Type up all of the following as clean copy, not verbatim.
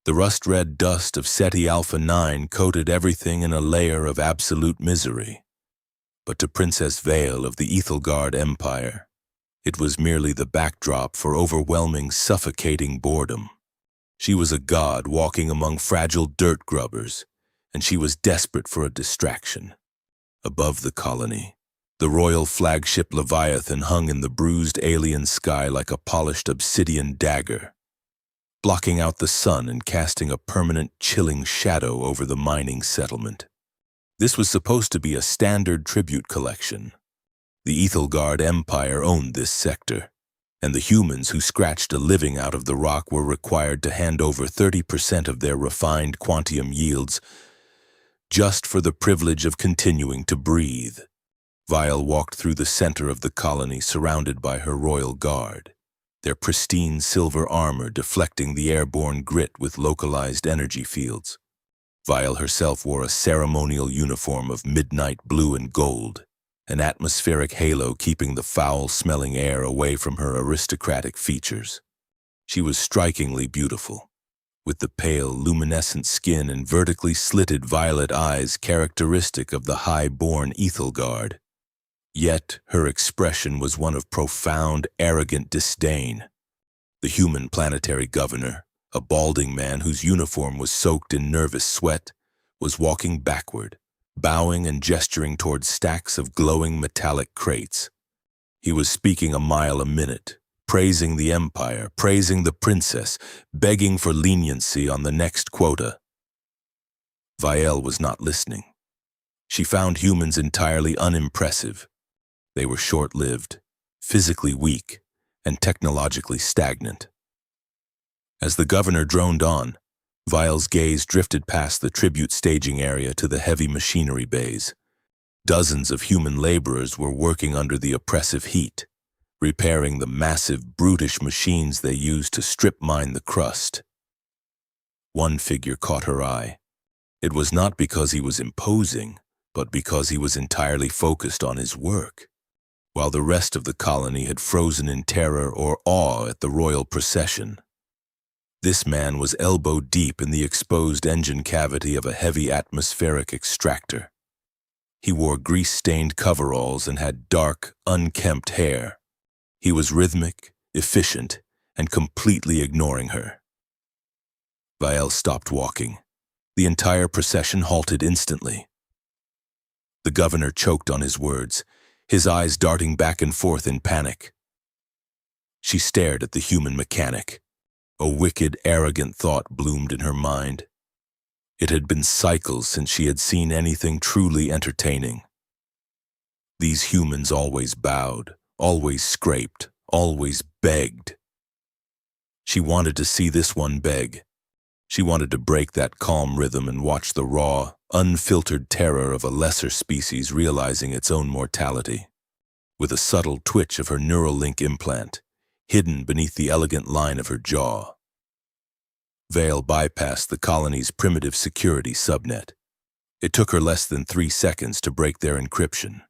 The rust-red dust of Ceti Alpha 9 coated everything in a layer of absolute misery. But to Princess Vale of the Ethelgard Empire, it was merely the backdrop for overwhelming, suffocating boredom. She was a god walking among fragile dirt grubbers, and she was desperate for a distraction. Above the colony, the royal flagship Leviathan hung in the bruised alien sky like a polished obsidian dagger, blocking out the sun and casting a permanent, chilling shadow over the mining settlement. This was supposed to be a standard tribute collection. The Ethelgard Empire owned this sector, and the humans who scratched a living out of the rock were required to hand over 30% of their refined quantium yields just for the privilege of continuing to breathe. Vile walked through the center of the colony surrounded by her royal guard, their pristine silver armor deflecting the airborne grit with localized energy fields. Vile herself wore a ceremonial uniform of midnight blue and gold, an atmospheric halo keeping the foul-smelling air away from her aristocratic features. She was strikingly beautiful, with the pale, luminescent skin and vertically slitted violet eyes characteristic of the high-born Ethelgard. Yet her expression was one of profound, arrogant disdain. The human planetary governor, a balding man whose uniform was soaked in nervous sweat, was walking backward, bowing and gesturing toward stacks of glowing metallic crates. He was speaking a mile a minute, praising the empire, praising the princess, begging for leniency on the next quota. Vielle was not listening. She found humans entirely unimpressive. They were short-lived, physically weak, and technologically stagnant. As the governor droned on, Vile's gaze drifted past the tribute staging area to the heavy machinery bays. Dozens of human laborers were working under the oppressive heat, repairing the massive, brutish machines they used to strip mine the crust. One figure caught her eye. It was not because he was imposing, but because he was entirely focused on his work, while the rest of the colony had frozen in terror or awe at the royal procession. This man was elbow-deep in the exposed engine cavity of a heavy atmospheric extractor. He wore grease-stained coveralls and had dark, unkempt hair. He was rhythmic, efficient, and completely ignoring her. Vielle stopped walking. The entire procession halted instantly. The governor choked on his words, his eyes darting back and forth in panic. She stared at the human mechanic. A wicked, arrogant thought bloomed in her mind. It had been cycles since she had seen anything truly entertaining. These humans always bowed, always scraped, always begged. She wanted to see this one beg. She wanted to break that calm rhythm and watch the raw, unfiltered terror of a lesser species realizing its own mortality. With a subtle twitch of her neural link implant, hidden beneath the elegant line of her jaw, Vale bypassed the colony's primitive security subnet. It took her less than 3 seconds to break their encryption.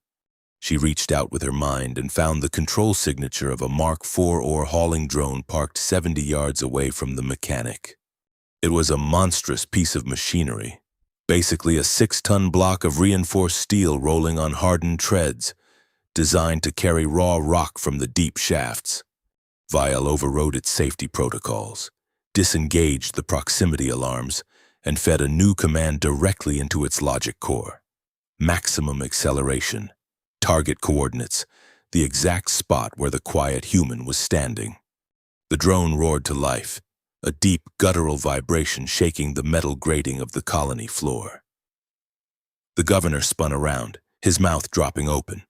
She reached out with her mind and found the control signature of a Mark IV ore hauling drone parked 70 yards away from the mechanic. It was a monstrous piece of machinery, basically a 6-ton block of reinforced steel rolling on hardened treads, designed to carry raw rock from the deep shafts. Vielle overrode its safety protocols, disengaged the proximity alarms, and fed a new command directly into its logic core. Maximum acceleration, target coordinates, the exact spot where the quiet human was standing. The drone roared to life, a deep guttural vibration shaking the metal grating of the colony floor. The governor spun around, his mouth dropping open.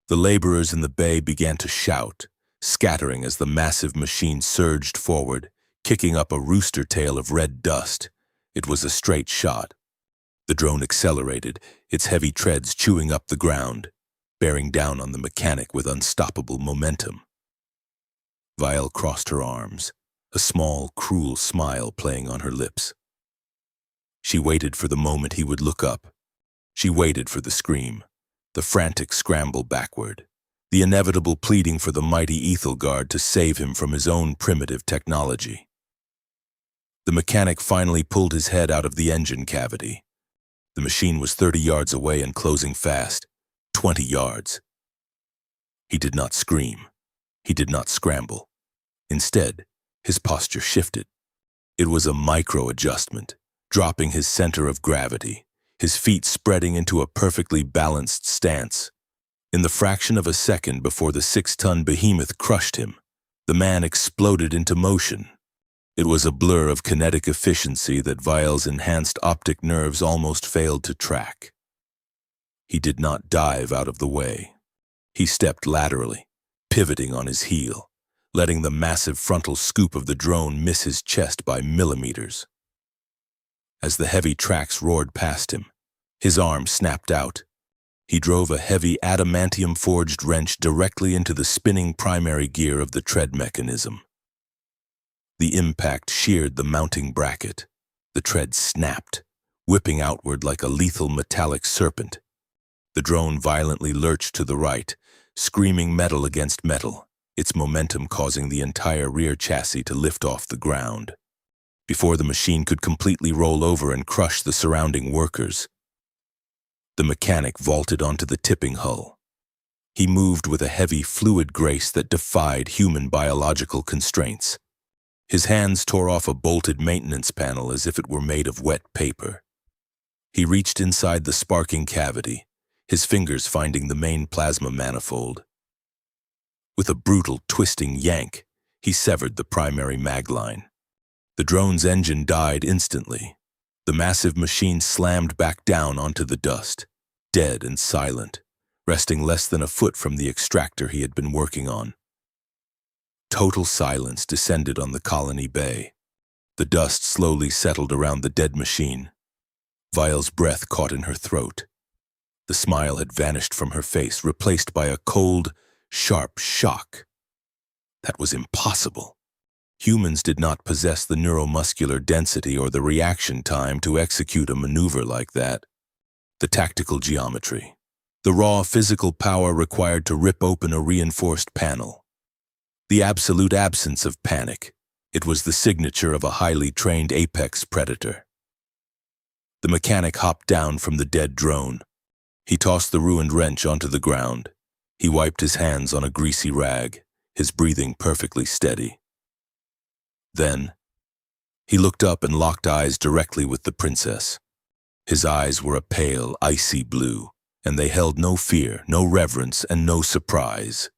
The laborers in the bay began to shout, scattering as the massive machine surged forward, kicking up a rooster tail of red dust. It was a straight shot. The drone accelerated, its heavy treads chewing up the ground, bearing down on the mechanic with unstoppable momentum. Vielle crossed her arms, a small, cruel smile playing on her lips. She waited for the moment he would look up. She waited for the scream, the frantic scramble backward, the inevitable pleading for the mighty Ethelgard to save him from his own primitive technology. The mechanic finally pulled his head out of the engine cavity. The machine was 30 yards away and closing fast. 20 yards. He did not scream. He did not scramble. Instead, his posture shifted. It was a micro-adjustment, dropping his center of gravity, his feet spreading into a perfectly balanced stance. In the fraction of a second before the 6-ton behemoth crushed him, the man exploded into motion. It was a blur of kinetic efficiency that Vile's enhanced optic nerves almost failed to track. He did not dive out of the way. He stepped laterally, pivoting on his heel, letting the massive frontal scoop of the drone miss his chest by millimeters. As the heavy tracks roared past him, his arm snapped out. He drove a heavy adamantium-forged wrench directly into the spinning primary gear of the tread mechanism. The impact sheared the mounting bracket. The tread snapped, whipping outward like a lethal metallic serpent. The drone violently lurched to the right, screaming metal against metal, its momentum causing the entire rear chassis to lift off the ground. Before the machine could completely roll over and crush the surrounding workers, the mechanic vaulted onto the tipping hull. He moved with a heavy, fluid grace that defied human biological constraints. His hands tore off a bolted maintenance panel as if it were made of wet paper. He reached inside the sparking cavity, his fingers finding the main plasma manifold. With a brutal, twisting yank, he severed the primary mag line. The drone's engine died instantly. The massive machine slammed back down onto the dust, dead and silent, resting less than a foot from the extractor he had been working on. Total silence descended on the colony bay. The dust slowly settled around the dead machine. Vile's breath caught in her throat. The smile had vanished from her face, replaced by a cold, sharp shock. That was impossible. Humans did not possess the neuromuscular density or the reaction time to execute a maneuver like that. The tactical geometry, the raw physical power required to rip open a reinforced panel. The absolute absence of panic. It was the signature of a highly trained apex predator. The mechanic hopped down from the dead drone. He tossed the ruined wrench onto the ground. He wiped his hands on a greasy rag, his breathing perfectly steady. Then, he looked up and locked eyes directly with the princess. His eyes were a pale, icy blue, and they held no fear, no reverence, and no surprise.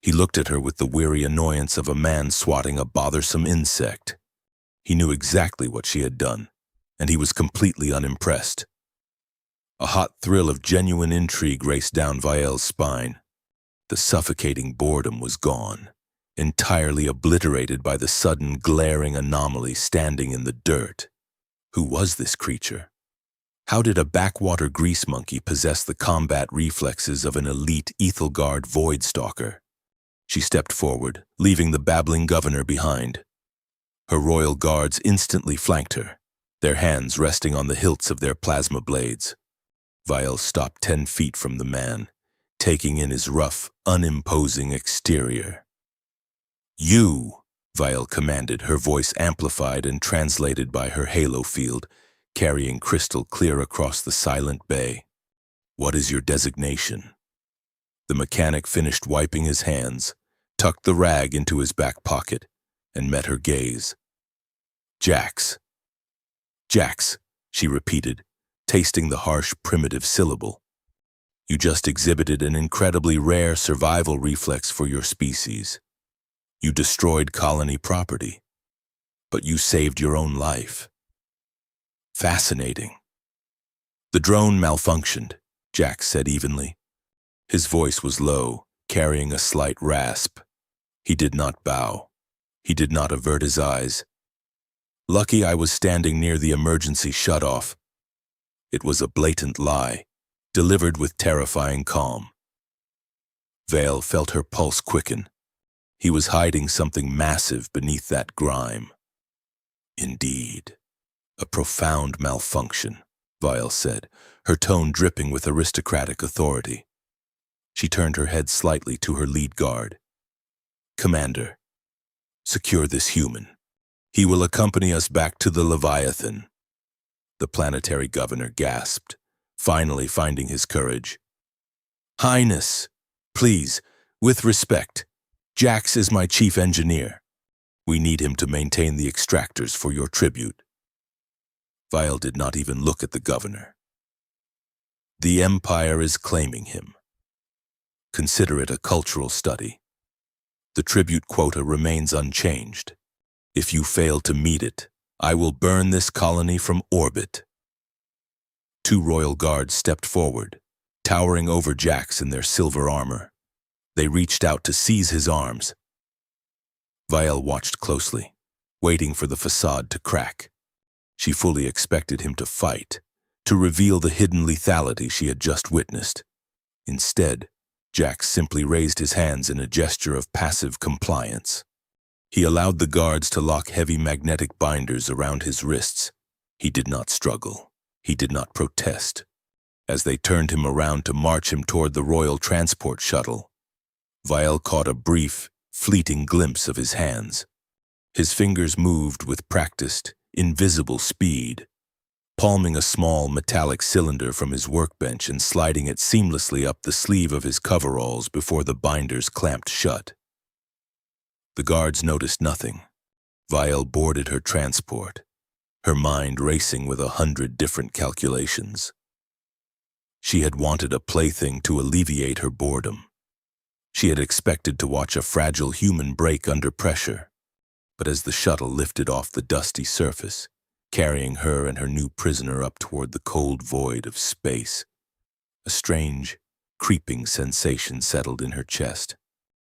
He looked at her with the weary annoyance of a man swatting a bothersome insect. He knew exactly what she had done, and he was completely unimpressed. A hot thrill of genuine intrigue raced down Vile's spine. The suffocating boredom was gone, entirely obliterated by the sudden glaring anomaly standing in the dirt. Who was this creature? How did a backwater grease monkey possess the combat reflexes of an elite Ethelgard Voidstalker? She stepped forward, leaving the babbling governor behind. Her royal guards instantly flanked her, their hands resting on the hilts of their plasma blades. Vile stopped 10 feet from the man, taking in his rough, unimposing exterior. "You," Vile commanded, her voice amplified and translated by her halo field, carrying crystal clear across the silent bay. "What is your designation?" The mechanic finished wiping his hands, tucked the rag into his back pocket, and met her gaze. "Jax." "Jax," she repeated, tasting the harsh, primitive syllable. "You just exhibited an incredibly rare survival reflex for your species. You destroyed colony property, but you saved your own life. Fascinating." "The drone malfunctioned," Jax said evenly. His voice was low, carrying a slight rasp. He did not bow. He did not avert his eyes. "Lucky I was standing near the emergency shutoff." It was a blatant lie, delivered with terrifying calm. Vale felt her pulse quicken. He was hiding something massive beneath that grime. "Indeed, a profound malfunction," Vile said, her tone dripping with aristocratic authority. She turned her head slightly to her lead guard. "Commander, secure this human. He will accompany us back to the Leviathan. The planetary governor gasped, finally finding his courage. Highness, please, with respect, Jax is my chief engineer. We need him to maintain the extractors for your tribute. Vile did not even look at the governor. The Empire is claiming him. Consider it a cultural study. The tribute quota remains unchanged. If you fail to meet it, I will burn this colony from orbit. 2 royal guards stepped forward, towering over Jax in their silver armor. They reached out to seize his arms. Vile watched closely, waiting for the facade to crack. She fully expected him to fight, to reveal the hidden lethality she had just witnessed. Instead, Jax simply raised his hands in a gesture of passive compliance. He allowed the guards to lock heavy magnetic binders around his wrists. He did not struggle. He did not protest. As they turned him around to march him toward the royal transport shuttle, Vile caught a brief, fleeting glimpse of his hands. His fingers moved with practiced, invisible speed, palming a small metallic cylinder from his workbench and sliding it seamlessly up the sleeve of his coveralls before the binders clamped shut. The guards noticed nothing. Vile boarded her transport, her mind racing with 100 different calculations. She had wanted a plaything to alleviate her boredom. She had expected to watch a fragile human break under pressure, but as the shuttle lifted off the dusty surface, carrying her and her new prisoner up toward the cold void of space, a strange, creeping sensation settled in her chest.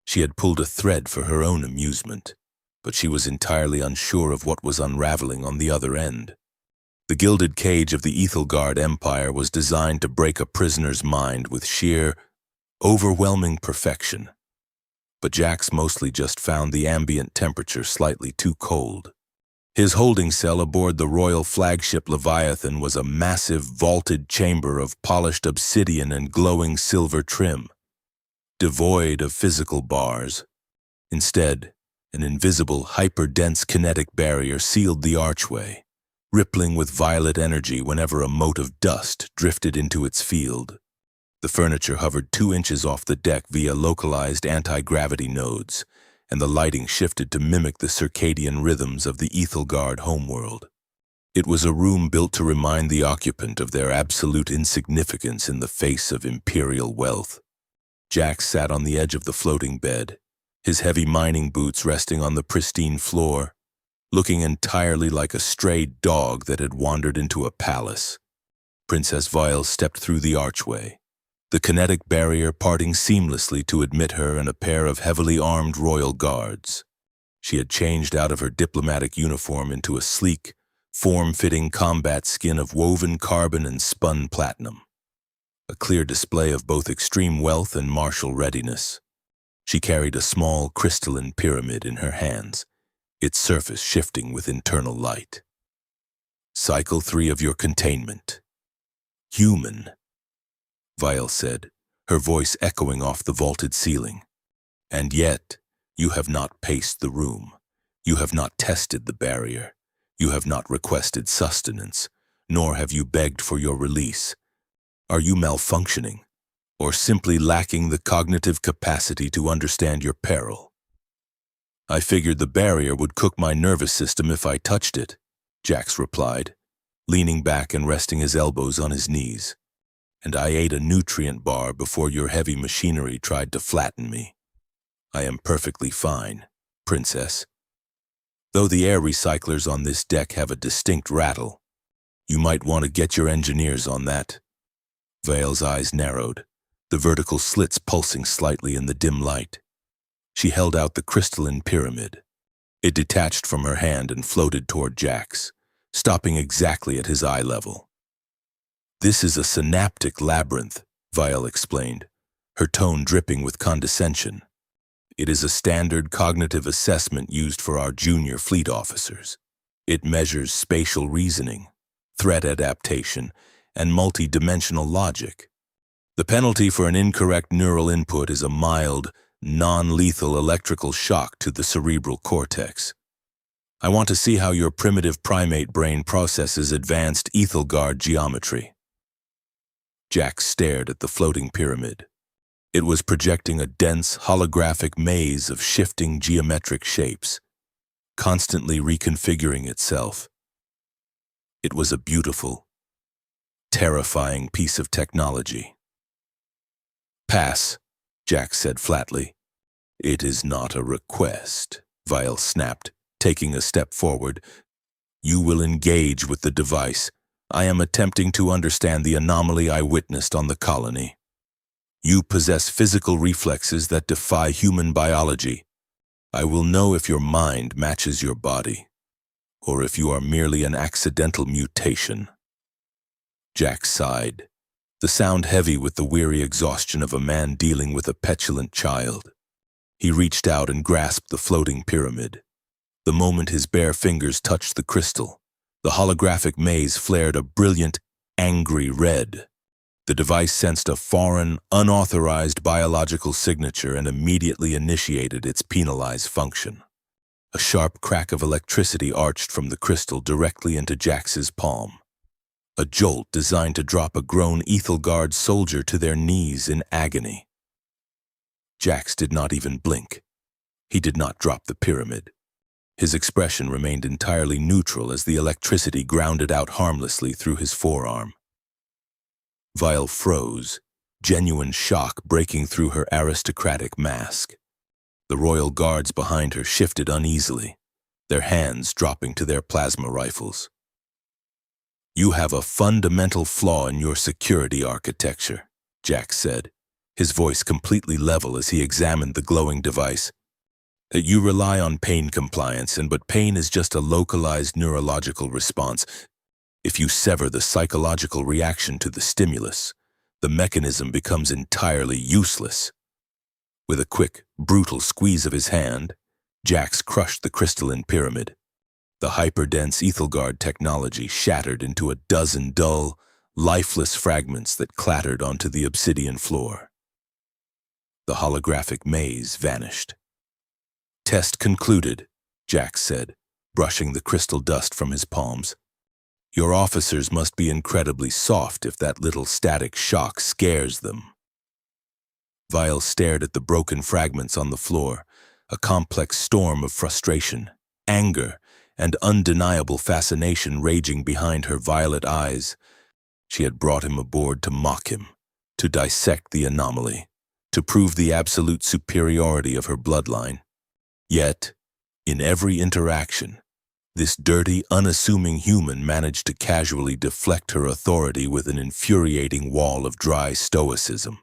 She had pulled a thread for her own amusement, but she was entirely unsure of what was unraveling on the other end. The gilded cage of the Ethelgard Empire was designed to break a prisoner's mind with sheer, overwhelming perfection. But Jax mostly just found the ambient temperature slightly too cold. His holding cell aboard the royal flagship Leviathan was a massive vaulted chamber of polished obsidian and glowing silver trim, devoid of physical bars. Instead, an invisible, hyper-dense kinetic barrier sealed the archway, rippling with violet energy whenever a mote of dust drifted into its field. The furniture hovered 2 inches off the deck via localized anti-gravity nodes, and the lighting shifted to mimic the circadian rhythms of the Ethelgard homeworld. It was a room built to remind the occupant of their absolute insignificance in the face of imperial wealth. Jax sat on the edge of the floating bed, his heavy mining boots resting on the pristine floor, looking entirely like a stray dog that had wandered into a palace. Princess Vile stepped through the archway, the kinetic barrier parting seamlessly to admit her and a pair of heavily armed royal guards. She had changed out of her diplomatic uniform into a sleek, form-fitting combat skin of woven carbon and spun platinum, a clear display of both extreme wealth and martial readiness. She carried a small crystalline pyramid in her hands, its surface shifting with internal light. Cycle 3 of your containment. Human, Vile said, her voice echoing off the vaulted ceiling. And yet, you have not paced the room. You have not tested the barrier. You have not requested sustenance, nor have you begged for your release. Are you malfunctioning, or simply lacking the cognitive capacity to understand your peril? I figured the barrier would cook my nervous system if I touched it, Jax replied, leaning back and resting his elbows on his knees. And I ate a nutrient bar before your heavy machinery tried to flatten me. I am perfectly fine, Princess. Though the air recyclers on this deck have a distinct rattle, you might want to get your engineers on that. Vale's eyes narrowed, the vertical slits pulsing slightly in the dim light. She held out the crystalline pyramid. It detached from her hand and floated toward Jax, stopping exactly at his eye level. This is a synaptic labyrinth, Vile explained, her tone dripping with condescension. It is a standard cognitive assessment used for our junior fleet officers. It measures spatial reasoning, threat adaptation, and multi-dimensional logic. The penalty for an incorrect neural input is a mild, non-lethal electrical shock to the cerebral cortex. I want to see how your primitive primate brain processes advanced Ethelgard geometry. Jax stared at the floating pyramid. It was projecting a dense, holographic maze of shifting geometric shapes, constantly reconfiguring itself. It was a beautiful, terrifying piece of technology. Pass, Jax said flatly. It is not a request, Vile snapped, taking a step forward. You will engage with the device. I am attempting to understand the anomaly I witnessed on the colony. You possess physical reflexes that defy human biology. I will know if your mind matches your body, or if you are merely an accidental mutation. Jax sighed, the sound heavy with the weary exhaustion of a man dealing with a petulant child. He reached out and grasped the floating pyramid. The moment his bare fingers touched the crystal, the holographic maze flared a brilliant, angry red. The device sensed a foreign, unauthorized biological signature and immediately initiated its penalized function. A sharp crack of electricity arched from the crystal directly into Jax's palm. A jolt designed to drop a grown Ethelgard soldier to their knees in agony. Jax did not even blink. He did not drop the pyramid. His expression remained entirely neutral as the electricity grounded out harmlessly through his forearm. Vile froze, genuine shock breaking through her aristocratic mask. The royal guards behind her shifted uneasily, their hands dropping to their plasma rifles. You have a fundamental flaw in your security architecture, Jax said, his voice completely level as he examined the glowing device. That you rely on pain compliance, but pain is just a localized neurological response. If you sever the psychological reaction to the stimulus, the mechanism becomes entirely useless. With a quick, brutal squeeze of his hand, Jax crushed the crystalline pyramid. The hyperdense Ethelgard technology shattered into a dozen dull, lifeless fragments that clattered onto the obsidian floor. The holographic maze vanished. Test concluded, Jax said, brushing the crystal dust from his palms. Your officers must be incredibly soft if that little static shock scares them. Vile stared at the broken fragments on the floor, a complex storm of frustration, anger, and undeniable fascination raging behind her violet eyes. She had brought him aboard to mock him, to dissect the anomaly, to prove the absolute superiority of her bloodline. Yet, in every interaction, this dirty, unassuming human managed to casually deflect her authority with an infuriating wall of dry stoicism.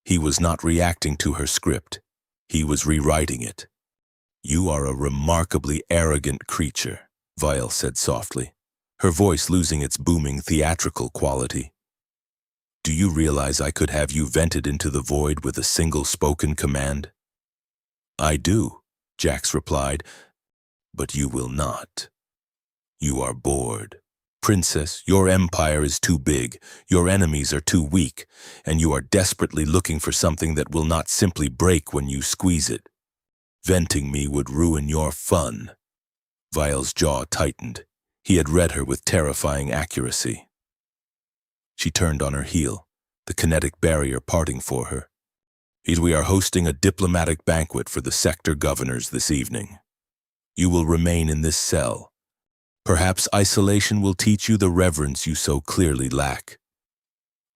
He was not reacting to her script. He was rewriting it. You are a remarkably arrogant creature, Vile said softly, her voice losing its booming theatrical quality. Do you realize I could have you vented into the void with a single spoken command? I do, Jax replied, but you will not. You are bored. Princess, your empire is too big, your enemies are too weak, and you are desperately looking for something that will not simply break when you squeeze it. Venting me would ruin your fun. Vile's jaw tightened. He had read her with terrifying accuracy. She turned on her heel, the kinetic barrier parting for her. We are hosting a diplomatic banquet for the sector governors this evening. You will remain in this cell. Perhaps isolation will teach you the reverence you so clearly lack.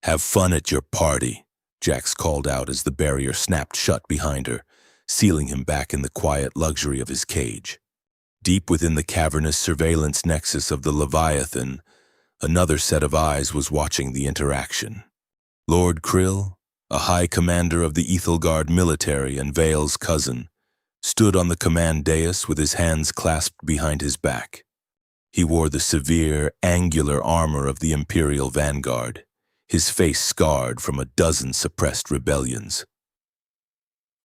Have fun at your party, Jax called out as the barrier snapped shut behind her, sealing him back in the quiet luxury of his cage. Deep within the cavernous surveillance nexus of the Leviathan, another set of eyes was watching the interaction. Lord Krill, a high commander of the Ethelgard military and Vale's cousin, stood on the command dais with his hands clasped behind his back. He wore the severe, angular armor of the Imperial Vanguard, his face scarred from a dozen suppressed rebellions.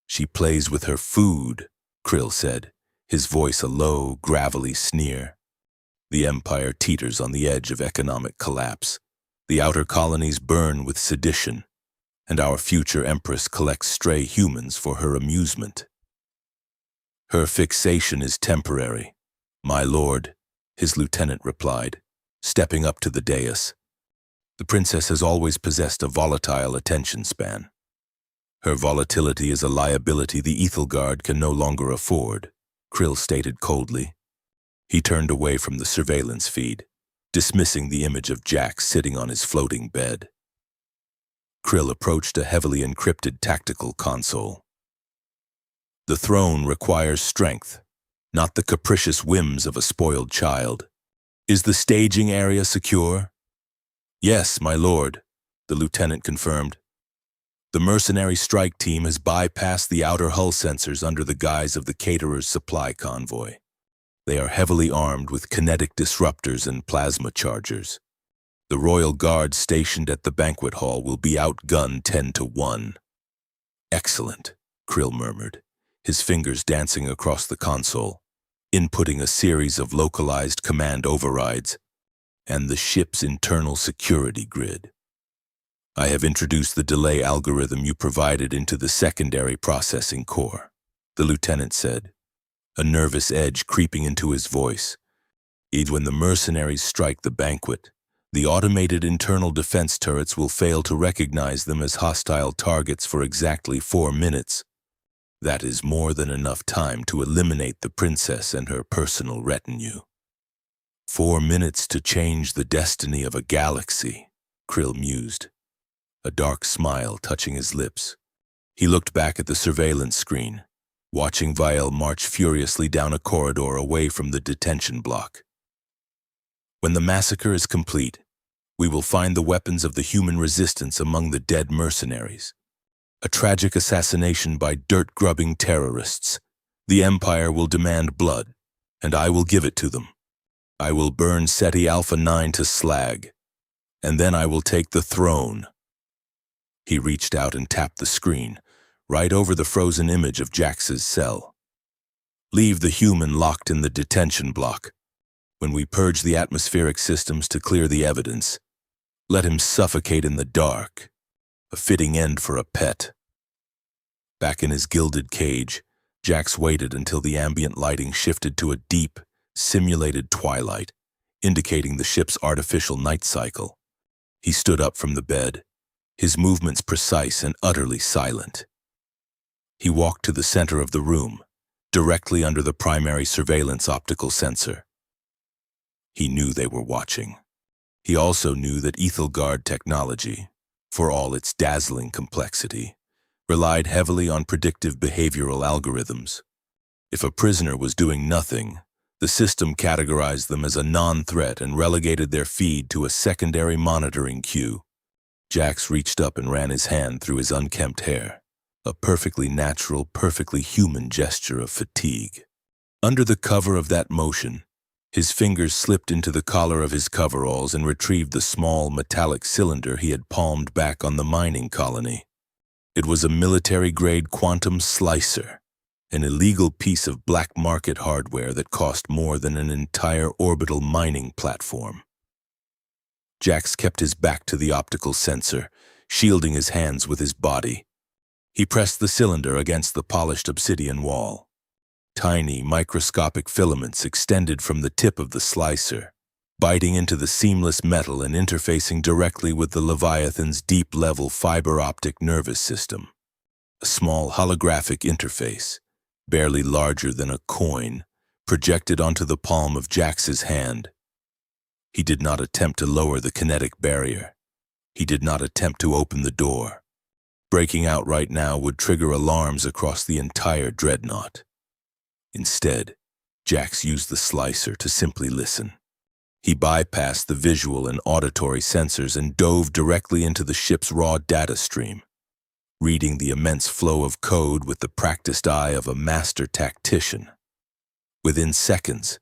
She plays with her food, Krill said, his voice a low, gravelly sneer. The Empire teeters on the edge of economic collapse. The outer colonies burn with sedition, and our future Empress collects stray humans for her amusement. Her fixation is temporary. My lord, his lieutenant replied, stepping up to the dais. The princess has always possessed a volatile attention span. Her volatility is a liability the Ethelgard can no longer afford, Krill stated coldly. He turned away from the surveillance feed, dismissing the image of Jack sitting on his floating bed. Krill approached a heavily encrypted tactical console. The throne requires strength, not the capricious whims of a spoiled child. Is the staging area secure? Yes, my lord, the lieutenant confirmed. The mercenary strike team has bypassed the outer hull sensors under the guise of the caterer's supply convoy. They are heavily armed with kinetic disruptors and plasma chargers. The royal guard stationed at the banquet hall will be outgunned 10-1. Excellent, Krill murmured, his fingers dancing across the console, inputting a series of localized command overrides and the ship's internal security grid. I have introduced the delay algorithm you provided into the secondary processing core, the lieutenant said, a nervous edge creeping into his voice. When the mercenaries strike the banquet, the automated internal defense turrets will fail to recognize them as hostile targets for exactly 4 minutes. That is more than enough time to eliminate the princess and her personal retinue. 4 minutes to change the destiny of a galaxy, Krill mused, a dark smile touching his lips. He looked back at the surveillance screen, watching Viel march furiously down a corridor away from the detention block. When the massacre is complete, we will find the weapons of the human resistance among the dead mercenaries. A tragic assassination by dirt-grubbing terrorists. The Empire will demand blood, and I will give it to them. I will burn Ceti Alpha 9 to slag, and then I will take the throne. He reached out and tapped the screen, right over the frozen image of Jax's cell. Leave the human locked in the detention block. When we purge the atmospheric systems to clear the evidence, let him suffocate in the dark. A fitting end for a pet. Back in his gilded cage, Jax waited until the ambient lighting shifted to a deep, simulated twilight, indicating the ship's artificial night cycle. He stood up from the bed, his movements precise and utterly silent. He walked to the center of the room, directly under the primary surveillance optical sensor. He knew they were watching. He also knew that Ethelgard technology, for all its dazzling complexity, relied heavily on predictive behavioral algorithms. If a prisoner was doing nothing, the system categorized them as a non-threat and relegated their feed to a secondary monitoring queue. Jax reached up and ran his hand through his unkempt hair, a perfectly natural, perfectly human gesture of fatigue. Under the cover of that motion, his fingers slipped into the collar of his coveralls and retrieved the small metallic cylinder he had palmed back on the mining colony. It was a military-grade quantum slicer, an illegal piece of black market hardware that cost more than an entire orbital mining platform. Jax kept his back to the optical sensor, shielding his hands with his body. He pressed the cylinder against the polished obsidian wall. Tiny, microscopic filaments extended from the tip of the slicer, biting into the seamless metal and interfacing directly with the Leviathan's deep-level fiber-optic nervous system. A small holographic interface, barely larger than a coin, projected onto the palm of Jax's hand. He did not attempt to lower the kinetic barrier. He did not attempt to open the door. Breaking out right now would trigger alarms across the entire dreadnought. Instead, Jax used the slicer to simply listen. He bypassed the visual and auditory sensors and dove directly into the ship's raw data stream, reading the immense flow of code with the practiced eye of a master tactician. Within seconds,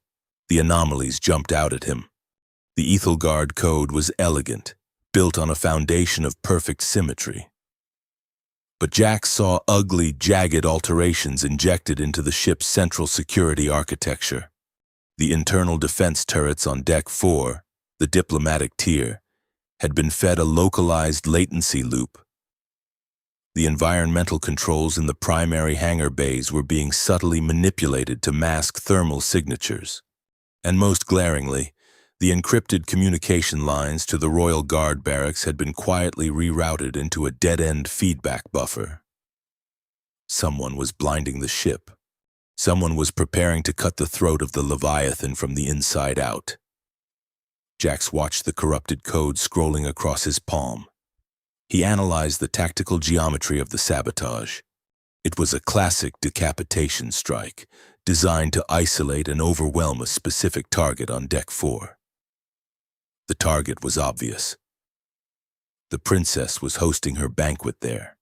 the anomalies jumped out at him. The Ethelgard code was elegant, built on a foundation of perfect symmetry. But Jax saw ugly, jagged alterations injected into the ship's central security architecture. The internal defense turrets on Deck 4, the diplomatic tier, had been fed a localized latency loop. The environmental controls in the primary hangar bays were being subtly manipulated to mask thermal signatures. And most glaringly, the encrypted communication lines to the Royal Guard barracks had been quietly rerouted into a dead-end feedback buffer. Someone was blinding the ship. Someone was preparing to cut the throat of the Leviathan from the inside out. Jax watched the corrupted code scrolling across his palm. He analyzed the tactical geometry of the sabotage. It was a classic decapitation strike, designed to isolate and overwhelm a specific target on Deck 4. The target was obvious. The princess was hosting her banquet there.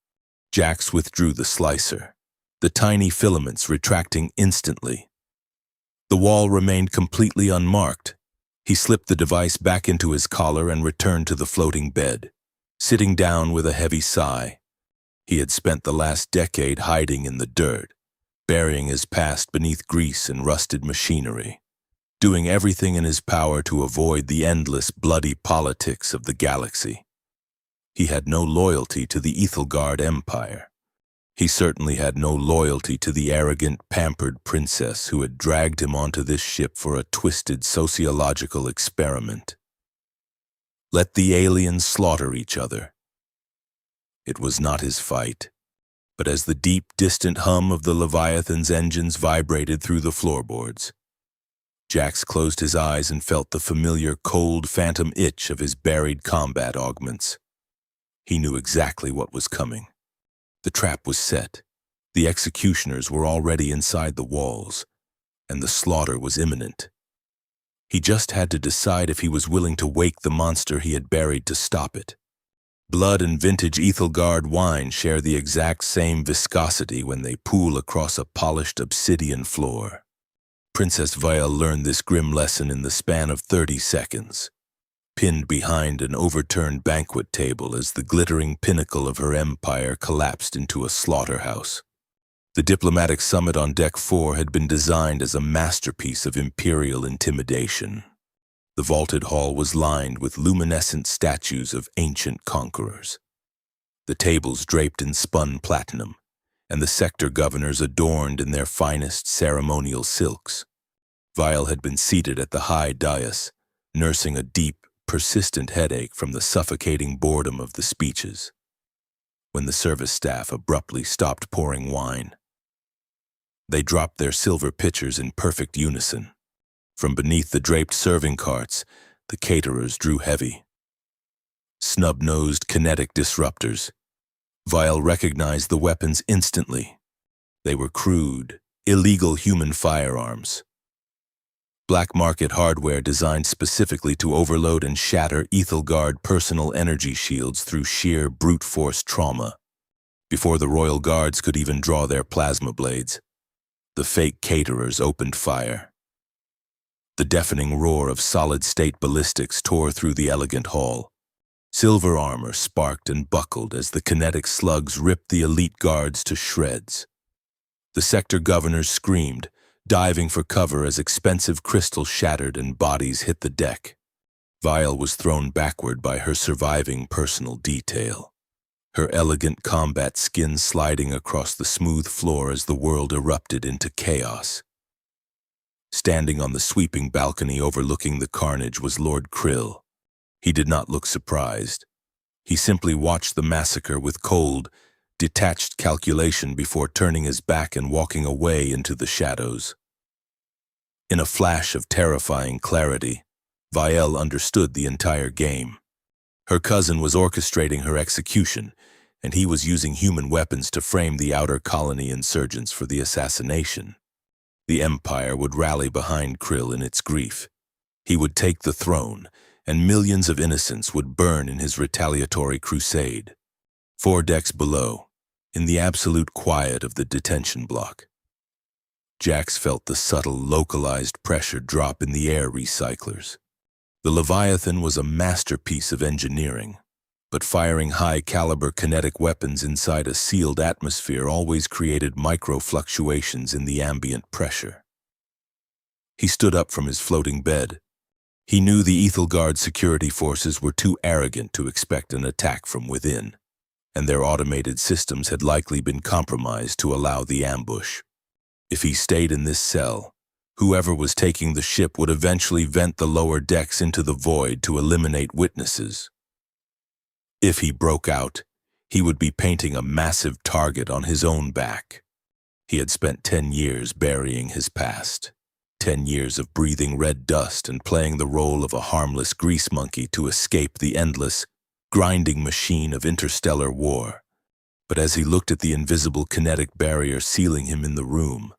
Jax withdrew the slicer, the tiny filaments retracting instantly. The wall remained completely unmarked. He slipped the device back into his collar and returned to the floating bed, sitting down with a heavy sigh. He had spent the last decade hiding in the dirt, burying his past beneath grease and rusted machinery, doing everything in his power to avoid the endless, bloody politics of the galaxy. He had no loyalty to the Ethelgard Empire. He certainly had no loyalty to the arrogant, pampered princess who had dragged him onto this ship for a twisted sociological experiment. Let the aliens slaughter each other. It was not his fight, but as the deep, distant hum of the Leviathan's engines vibrated through the floorboards, Jax closed his eyes and felt the familiar, cold, phantom itch of his buried combat augments. He knew exactly what was coming. The trap was set. The executioners were already inside the walls, and the slaughter was imminent. He just had to decide if he was willing to wake the monster he had buried to stop it. Blood and vintage Ethelgard wine share the exact same viscosity when they pool across a polished obsidian floor. Princess Vial learned this grim lesson in the span of 30 seconds. Pinned behind an overturned banquet table as the glittering pinnacle of her empire collapsed into a slaughterhouse. The diplomatic summit on Deck 4 had been designed as a masterpiece of imperial intimidation. The vaulted hall was lined with luminescent statues of ancient conquerors. The tables draped in spun platinum, and the sector governors adorned in their finest ceremonial silks. Vial had been seated at the high dais, nursing a deep, persistent headache from the suffocating boredom of the speeches, when the service staff abruptly stopped pouring wine. They dropped their silver pitchers in perfect unison. From beneath the draped serving carts, the caterers drew heavy. Snub-nosed kinetic disruptors. Vial recognized the weapons instantly. They were crude, illegal human firearms. Black market hardware designed specifically to overload and shatter Ethelgard personal energy shields through sheer brute force trauma. Before the Royal Guards could even draw their plasma blades, the fake caterers opened fire. The deafening roar of solid-state ballistics tore through the elegant hall. Silver armor sparked and buckled as the kinetic slugs ripped the elite guards to shreds. The sector governors screamed, diving for cover as expensive crystal shattered and bodies hit the deck. Vial was thrown backward by her surviving personal detail, her elegant combat skin sliding across the smooth floor as the world erupted into chaos. Standing on the sweeping balcony overlooking the carnage was Lord Krill. He did not look surprised. He simply watched the massacre with cold, detached calculation before turning his back and walking away into the shadows. In a flash of terrifying clarity, Vial understood the entire game. Her cousin was orchestrating her execution, and he was using human weapons to frame the outer colony insurgents for the assassination. The Empire would rally behind Krill in its grief. He would take the throne, and millions of innocents would burn in his retaliatory crusade. 4 decks below, in the absolute quiet of the detention block, Jax felt the subtle, localized pressure drop in the air recyclers. The Leviathan was a masterpiece of engineering, but firing high-caliber kinetic weapons inside a sealed atmosphere always created micro-fluctuations in the ambient pressure. He stood up from his floating bed. He knew the Ethelgard security forces were too arrogant to expect an attack from within, and their automated systems had likely been compromised to allow the ambush. If he stayed in this cell, Whoever was taking the ship would eventually vent the lower decks into the void to eliminate witnesses. If he broke out, he would be painting a massive target on his own back. He had spent 10 years burying his past. 10 years of breathing red dust and playing the role of a harmless grease monkey to escape the endless, grinding machine of interstellar war. But as he looked at the invisible kinetic barrier sealing him in the room,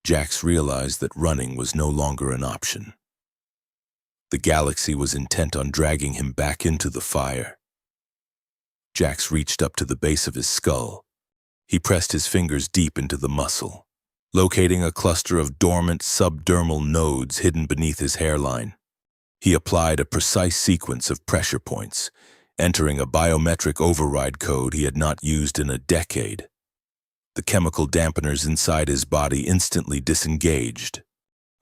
Jax realized that running was no longer an option. The galaxy was intent on dragging him back into the fire. Jax reached up to the base of his skull. He pressed his fingers deep into the muscle, locating a cluster of dormant subdermal nodes hidden beneath his hairline. He applied a precise sequence of pressure points, entering a biometric override code he had not used in a decade. The chemical dampeners inside his body instantly disengaged.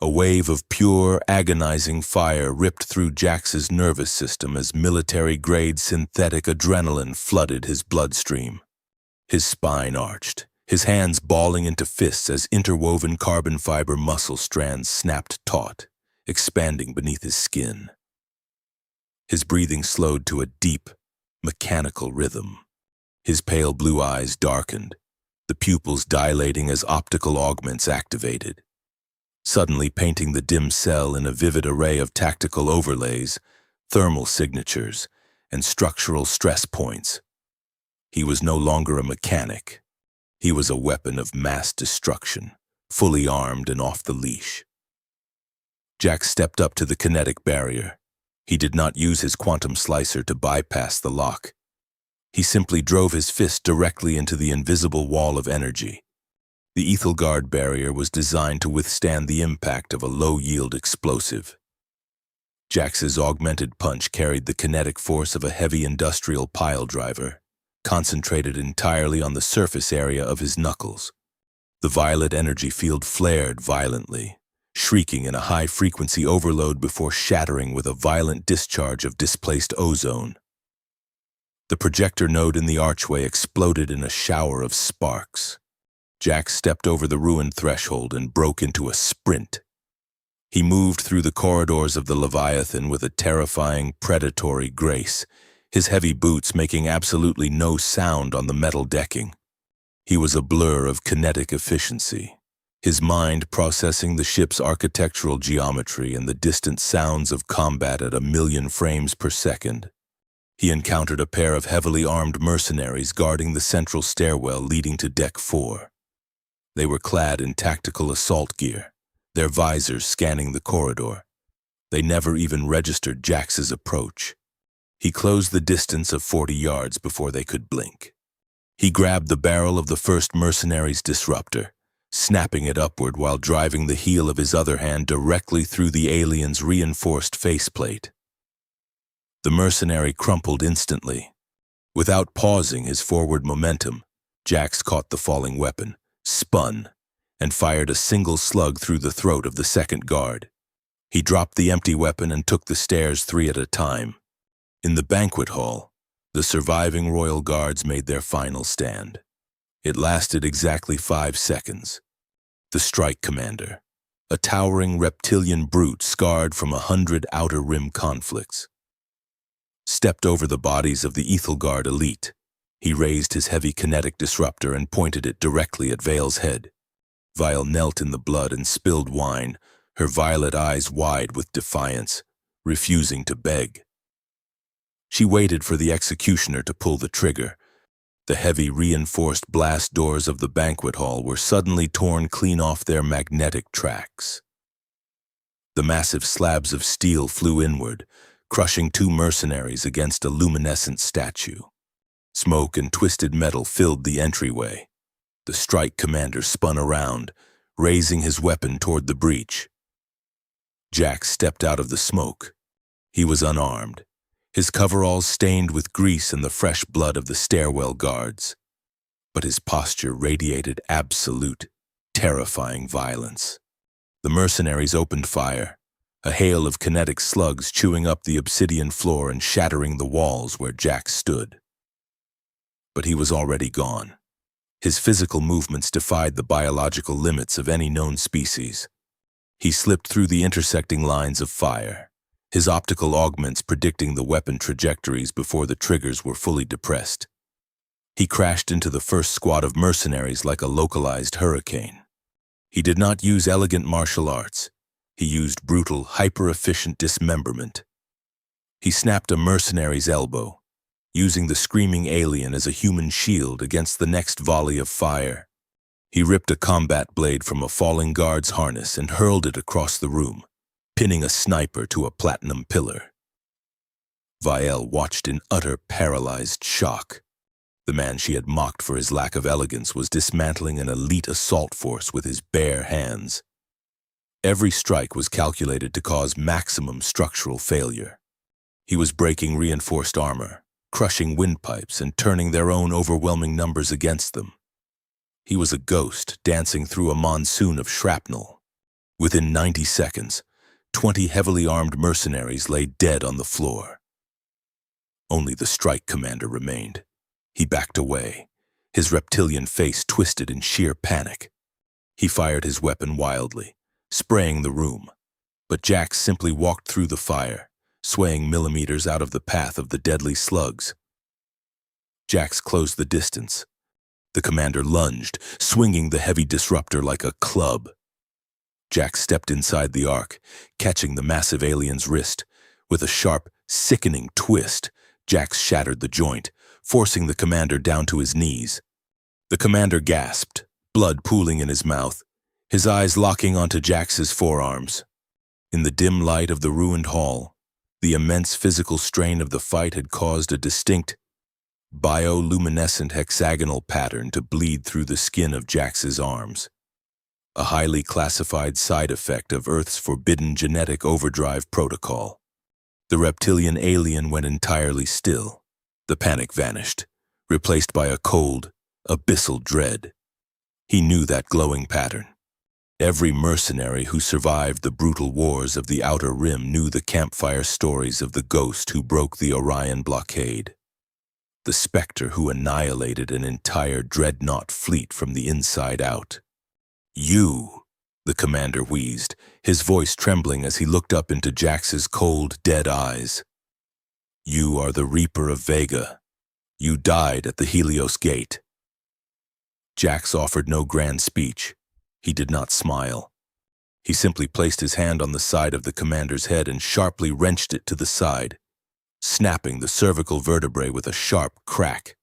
A wave of pure, agonizing fire ripped through Jax's nervous system as military-grade synthetic adrenaline flooded his bloodstream. His spine arched, his hands balling into fists as interwoven carbon fiber muscle strands snapped taut, expanding beneath his skin. His breathing slowed to a deep, mechanical rhythm. His pale blue eyes darkened, the pupils dilating as optical augments activated, suddenly painting the dim cell in a vivid array of tactical overlays, thermal signatures, and structural stress points. He was no longer a mechanic. He was a weapon of mass destruction, fully armed and off the leash. Jax stepped up to the kinetic barrier. He did not use his quantum slicer to bypass the lock. He simply drove his fist directly into the invisible wall of energy. The Ethelgard barrier was designed to withstand the impact of a low-yield explosive. Jax's augmented punch carried the kinetic force of a heavy industrial pile driver, concentrated entirely on the surface area of his knuckles. The violet energy field flared violently, shrieking in a high-frequency overload before shattering with a violent discharge of displaced ozone. The projector node in the archway exploded in a shower of sparks. Jax stepped over the ruined threshold and broke into a sprint. He moved through the corridors of the Leviathan with a terrifying, predatory grace, his heavy boots making absolutely no sound on the metal decking. He was a blur of kinetic efficiency, his mind processing the ship's architectural geometry and the distant sounds of combat at 1,000,000 frames per second. He encountered a pair of heavily armed mercenaries guarding the central stairwell leading to Deck 4. They were clad in tactical assault gear, their visors scanning the corridor. They never even registered Jax's approach. He closed the distance of 40 yards before they could blink. He grabbed the barrel of the first mercenary's disruptor, snapping it upward while driving the heel of his other hand directly through the alien's reinforced faceplate. The mercenary crumpled instantly. Without pausing his forward momentum, Jax caught the falling weapon, spun, and fired a single slug through the throat of the second guard. He dropped the empty weapon and took the stairs 3 at a time. In the banquet hall, the surviving royal guards made their final stand. It lasted exactly 5 seconds. The strike commander, a towering reptilian brute scarred from 100 outer rim conflicts, stepped over the bodies of the Ethelgard elite. He raised his heavy kinetic disruptor and pointed it directly at Vale's head. Vale knelt in the blood and spilled wine, her violet eyes wide with defiance, refusing to beg. She waited for the executioner to pull the trigger. The heavy reinforced blast doors of the banquet hall were suddenly torn clean off their magnetic tracks. The massive slabs of steel flew inward, crushing 2 mercenaries against a luminescent statue. Smoke and twisted metal filled the entryway. The strike commander spun around, raising his weapon toward the breach. Jax stepped out of the smoke. He was unarmed, his coveralls stained with grease and the fresh blood of the stairwell guards. But his posture radiated absolute, terrifying violence. The mercenaries opened fire, a hail of kinetic slugs chewing up the obsidian floor and shattering the walls where Jax stood. But he was already gone. His physical movements defied the biological limits of any known species. He slipped through the intersecting lines of fire, his optical augments predicting the weapon trajectories before the triggers were fully depressed. He crashed into the first squad of mercenaries like a localized hurricane. He did not use elegant martial arts. He used brutal, hyper-efficient dismemberment. He snapped a mercenary's elbow, using the screaming alien as a human shield against the next volley of fire. He ripped a combat blade from a falling guard's harness and hurled it across the room, pinning a sniper to a platinum pillar. Vielle watched in utter paralyzed shock. The man she had mocked for his lack of elegance was dismantling an elite assault force with his bare hands. Every strike was calculated to cause maximum structural failure. He was breaking reinforced armor, crushing windpipes, and turning their own overwhelming numbers against them. He was a ghost dancing through a monsoon of shrapnel. Within 90 seconds, 20 heavily armed mercenaries lay dead on the floor. Only the strike commander remained. He backed away, his reptilian face twisted in sheer panic. He fired his weapon wildly, spraying the room, but Jax simply walked through the fire, swaying millimeters out of the path of the deadly slugs. Jax closed the distance. The commander lunged, swinging the heavy disruptor like a club. Jax stepped inside the arc, catching the massive alien's wrist. With a sharp, sickening twist, Jax shattered the joint, forcing the commander down to his knees. The commander gasped, blood pooling in his mouth, his eyes locking onto Jax's forearms. In the dim light of the ruined hall, the immense physical strain of the fight had caused a distinct, bioluminescent hexagonal pattern to bleed through the skin of Jax's arms. A highly classified side effect of Earth's forbidden genetic overdrive protocol. The reptilian alien went entirely still. The panic vanished, replaced by a cold, abyssal dread. He knew that glowing pattern. Every mercenary who survived the brutal wars of the Outer Rim knew the campfire stories of the ghost who broke the Orion blockade. The specter who annihilated an entire dreadnought fleet from the inside out. "You," the commander wheezed, his voice trembling as he looked up into Jax's cold, dead eyes. "You are the Reaper of Vega. You died at the Helios Gate." Jax offered no grand speech. He did not smile. He simply placed his hand on the side of the commander's head and sharply wrenched it to the side, snapping the cervical vertebrae with a sharp crack.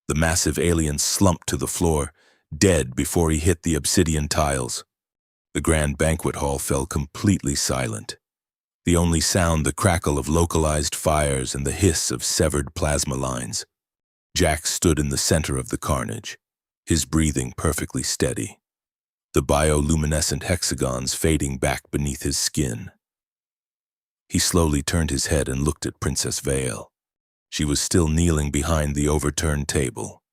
The massive alien slumped to the floor, dead before he hit the obsidian tiles. The grand banquet hall fell completely silent. The only sound the crackle of localized fires and the hiss of severed plasma lines. Jax stood in the center of the carnage, his breathing perfectly steady, the bioluminescent hexagons fading back beneath his skin. He slowly turned his head and looked at Princess Vale. She was still kneeling behind the overturned table,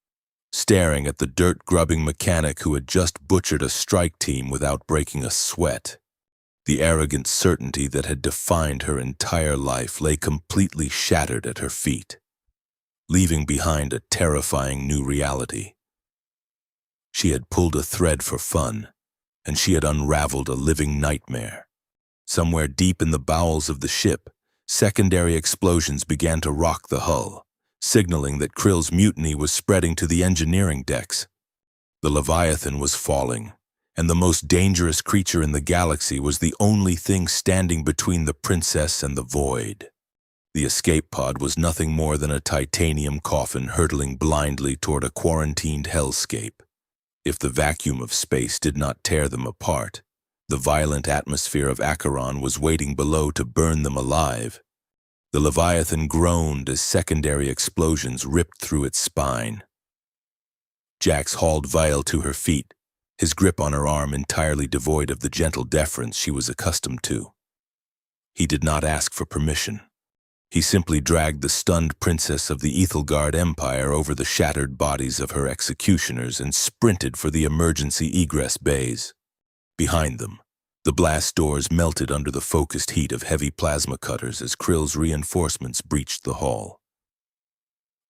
staring at the dirt-grubbing mechanic who had just butchered a strike team without breaking a sweat. The arrogant certainty that had defined her entire life lay completely shattered at her feet, leaving behind a terrifying new reality. She had pulled a thread for fun, and she had unraveled a living nightmare. Somewhere deep in the bowels of the ship, secondary explosions began to rock the hull, signaling that Krill's mutiny was spreading to the engineering decks. The Leviathan was falling, and the most dangerous creature in the galaxy was the only thing standing between the princess and the void. The escape pod was nothing more than a titanium coffin hurtling blindly toward a quarantined hellscape. If the vacuum of space did not tear them apart, the violent atmosphere of Acheron was waiting below to burn them alive. The Leviathan groaned as secondary explosions ripped through its spine. Jax hauled Vial to her feet, his grip on her arm entirely devoid of the gentle deference she was accustomed to. He did not ask for permission. He simply dragged the stunned princess of the Ethelgard Empire over the shattered bodies of her executioners and sprinted for the emergency egress bays. Behind them, the blast doors melted under the focused heat of heavy plasma cutters as Krill's reinforcements breached the hall.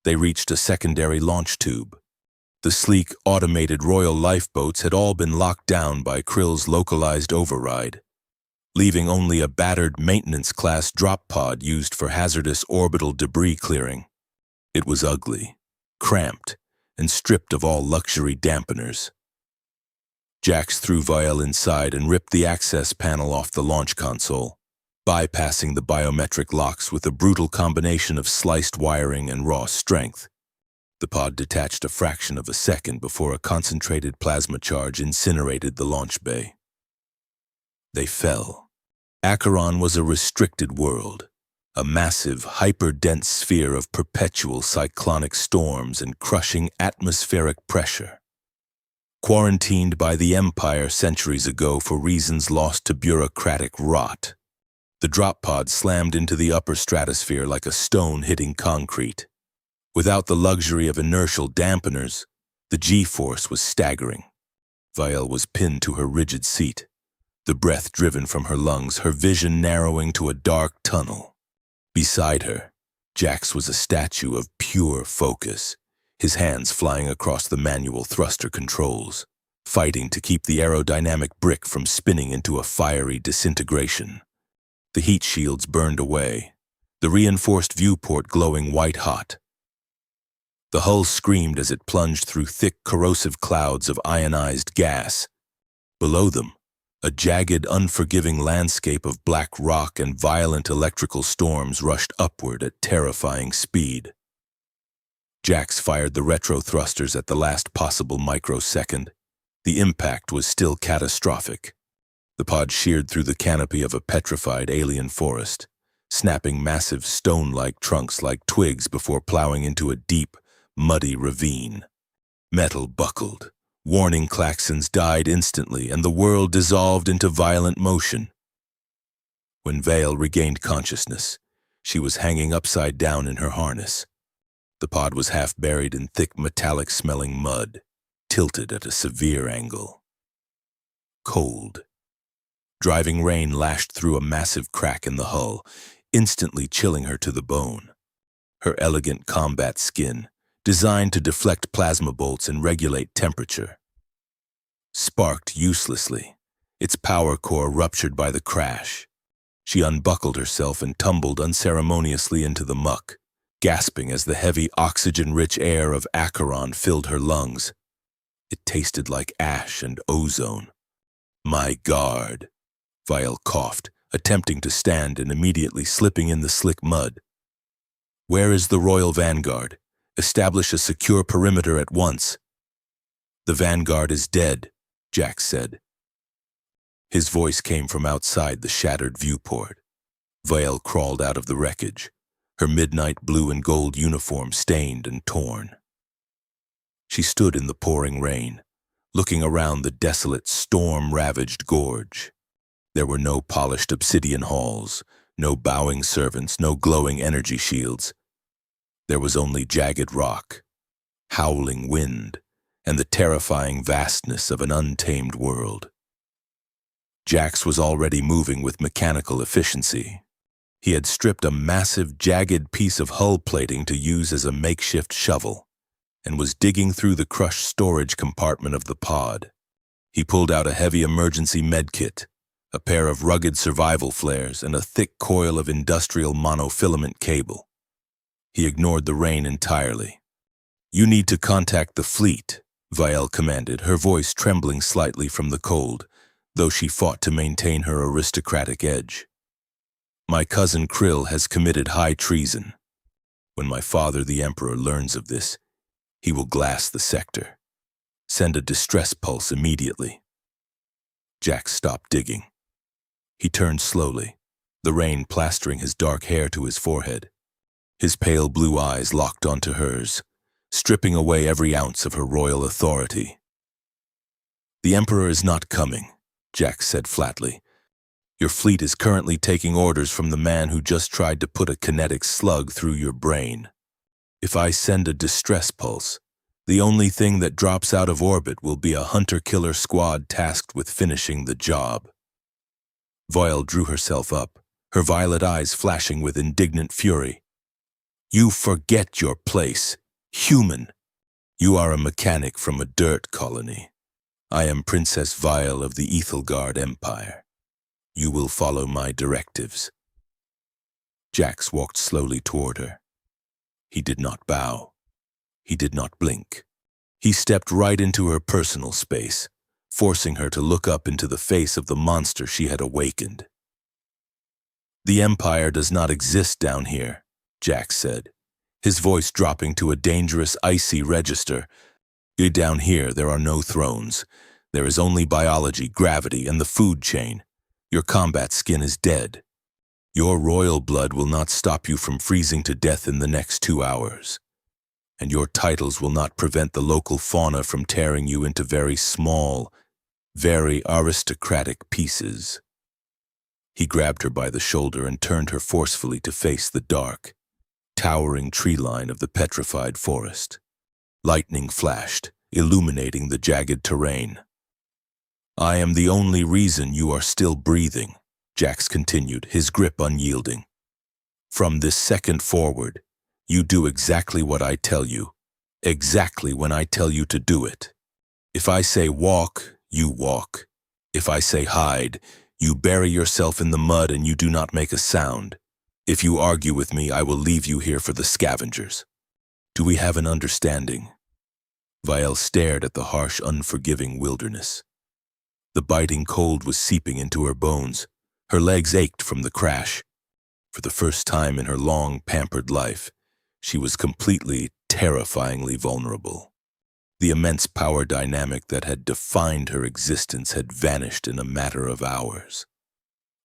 They reached a secondary launch tube. The sleek, automated royal lifeboats had all been locked down by Krill's localized override, leaving only a battered maintenance-class drop pod used for hazardous orbital debris clearing. It was ugly, cramped, and stripped of all luxury dampeners. Jax threw Vial inside and ripped the access panel off the launch console, bypassing the biometric locks with a brutal combination of sliced wiring and raw strength. The pod detached a fraction of a second before a concentrated plasma charge incinerated the launch bay. They fell. Acheron was a restricted world, a massive, hyper-dense sphere of perpetual cyclonic storms and crushing atmospheric pressure. Quarantined by the Empire centuries ago for reasons lost to bureaucratic rot, the drop pod slammed into the upper stratosphere like a stone hitting concrete. Without the luxury of inertial dampeners, the G-force was staggering. Vial was pinned to her rigid seat, the breath driven from her lungs, her vision narrowing to a dark tunnel. Beside her, Jax was a statue of pure focus, his hands flying across the manual thruster controls, fighting to keep the aerodynamic brick from spinning into a fiery disintegration. The heat shields burned away, the reinforced viewport glowing white-hot. The hull screamed as it plunged through thick, corrosive clouds of ionized gas. Below them, a jagged, unforgiving landscape of black rock and violent electrical storms rushed upward at terrifying speed. Jax fired the retro thrusters at the last possible microsecond. The impact was still catastrophic. The pod sheared through the canopy of a petrified alien forest, snapping massive stone-like trunks like twigs before plowing into a deep, muddy ravine. Metal buckled. Warning klaxons died instantly, and the world dissolved into violent motion. When Vale regained consciousness, she was hanging upside down in her harness. The pod was half buried in thick metallic-smelling mud, tilted at a severe angle. Cold. Driving rain lashed through a massive crack in the hull, instantly chilling her to the bone. Her elegant combat skin, designed to deflect plasma bolts and regulate temperature, sparked uselessly, its power core ruptured by the crash. She unbuckled herself and tumbled unceremoniously into the muck, gasping as the heavy oxygen-rich air of Acheron filled her lungs. It tasted like ash and ozone. "My guard," Vial coughed, attempting to stand and immediately slipping in the slick mud. "Where is the Royal Vanguard? Establish a secure perimeter at once." "The Vanguard is dead," Jax said. His voice came from outside the shattered viewport. Vial crawled out of the wreckage, her midnight blue and gold uniform stained and torn. She stood in the pouring rain, looking around the desolate, storm-ravaged gorge. There were no polished obsidian halls, no bowing servants, no glowing energy shields. There was only jagged rock, howling wind, and the terrifying vastness of an untamed world. Jax was already moving with mechanical efficiency. He had stripped a massive, jagged piece of hull plating to use as a makeshift shovel, and was digging through the crushed storage compartment of the pod. He pulled out a heavy emergency medkit, a pair of rugged survival flares, and a thick coil of industrial monofilament cable. He ignored the rain entirely. "You need to contact the fleet," Vial commanded, her voice trembling slightly from the cold, though she fought to maintain her aristocratic edge. "My cousin Krill has committed high treason. When my father, the Emperor, learns of this, he will glass the sector. Send a distress pulse immediately." Jax stopped digging. He turned slowly, the rain plastering his dark hair to his forehead. His pale blue eyes locked onto hers, stripping away every ounce of her royal authority. "The Emperor is not coming," Jax said flatly. "Your fleet is currently taking orders from the man who just tried to put a kinetic slug through your brain. If I send a distress pulse, the only thing that drops out of orbit will be a hunter-killer squad tasked with finishing the job." Vial drew herself up, her violet eyes flashing with indignant fury. "You forget your place, human. You are a mechanic from a dirt colony. I am Princess Vile of the Ethelgard Empire. You will follow my directives." Jax walked slowly toward her. He did not bow. He did not blink. He stepped right into her personal space, forcing her to look up into the face of the monster she had awakened. "The Empire does not exist down here," Jax said, his voice dropping to a dangerous, icy register. "Down here, there are no thrones. There is only biology, gravity, and the food chain. Your combat skin is dead. Your royal blood will not stop you from freezing to death in the next 2 hours. And your titles will not prevent the local fauna from tearing you into very small, very aristocratic pieces." He grabbed her by the shoulder and turned her forcefully to face the dark, towering tree line of the petrified forest. Lightning flashed, illuminating the jagged terrain. "I am the only reason you are still breathing," Jax continued, his grip unyielding. "From this second forward, you do exactly what I tell you, exactly when I tell you to do it. If I say walk, you walk. If I say hide, you bury yourself in the mud and you do not make a sound. If you argue with me, I will leave you here for the scavengers. Do we have an understanding?" Vile stared at the harsh, unforgiving wilderness. The biting cold was seeping into her bones. Her legs ached from the crash. For the first time in her long, pampered life, she was completely, terrifyingly vulnerable. The immense power dynamic that had defined her existence had vanished in a matter of hours,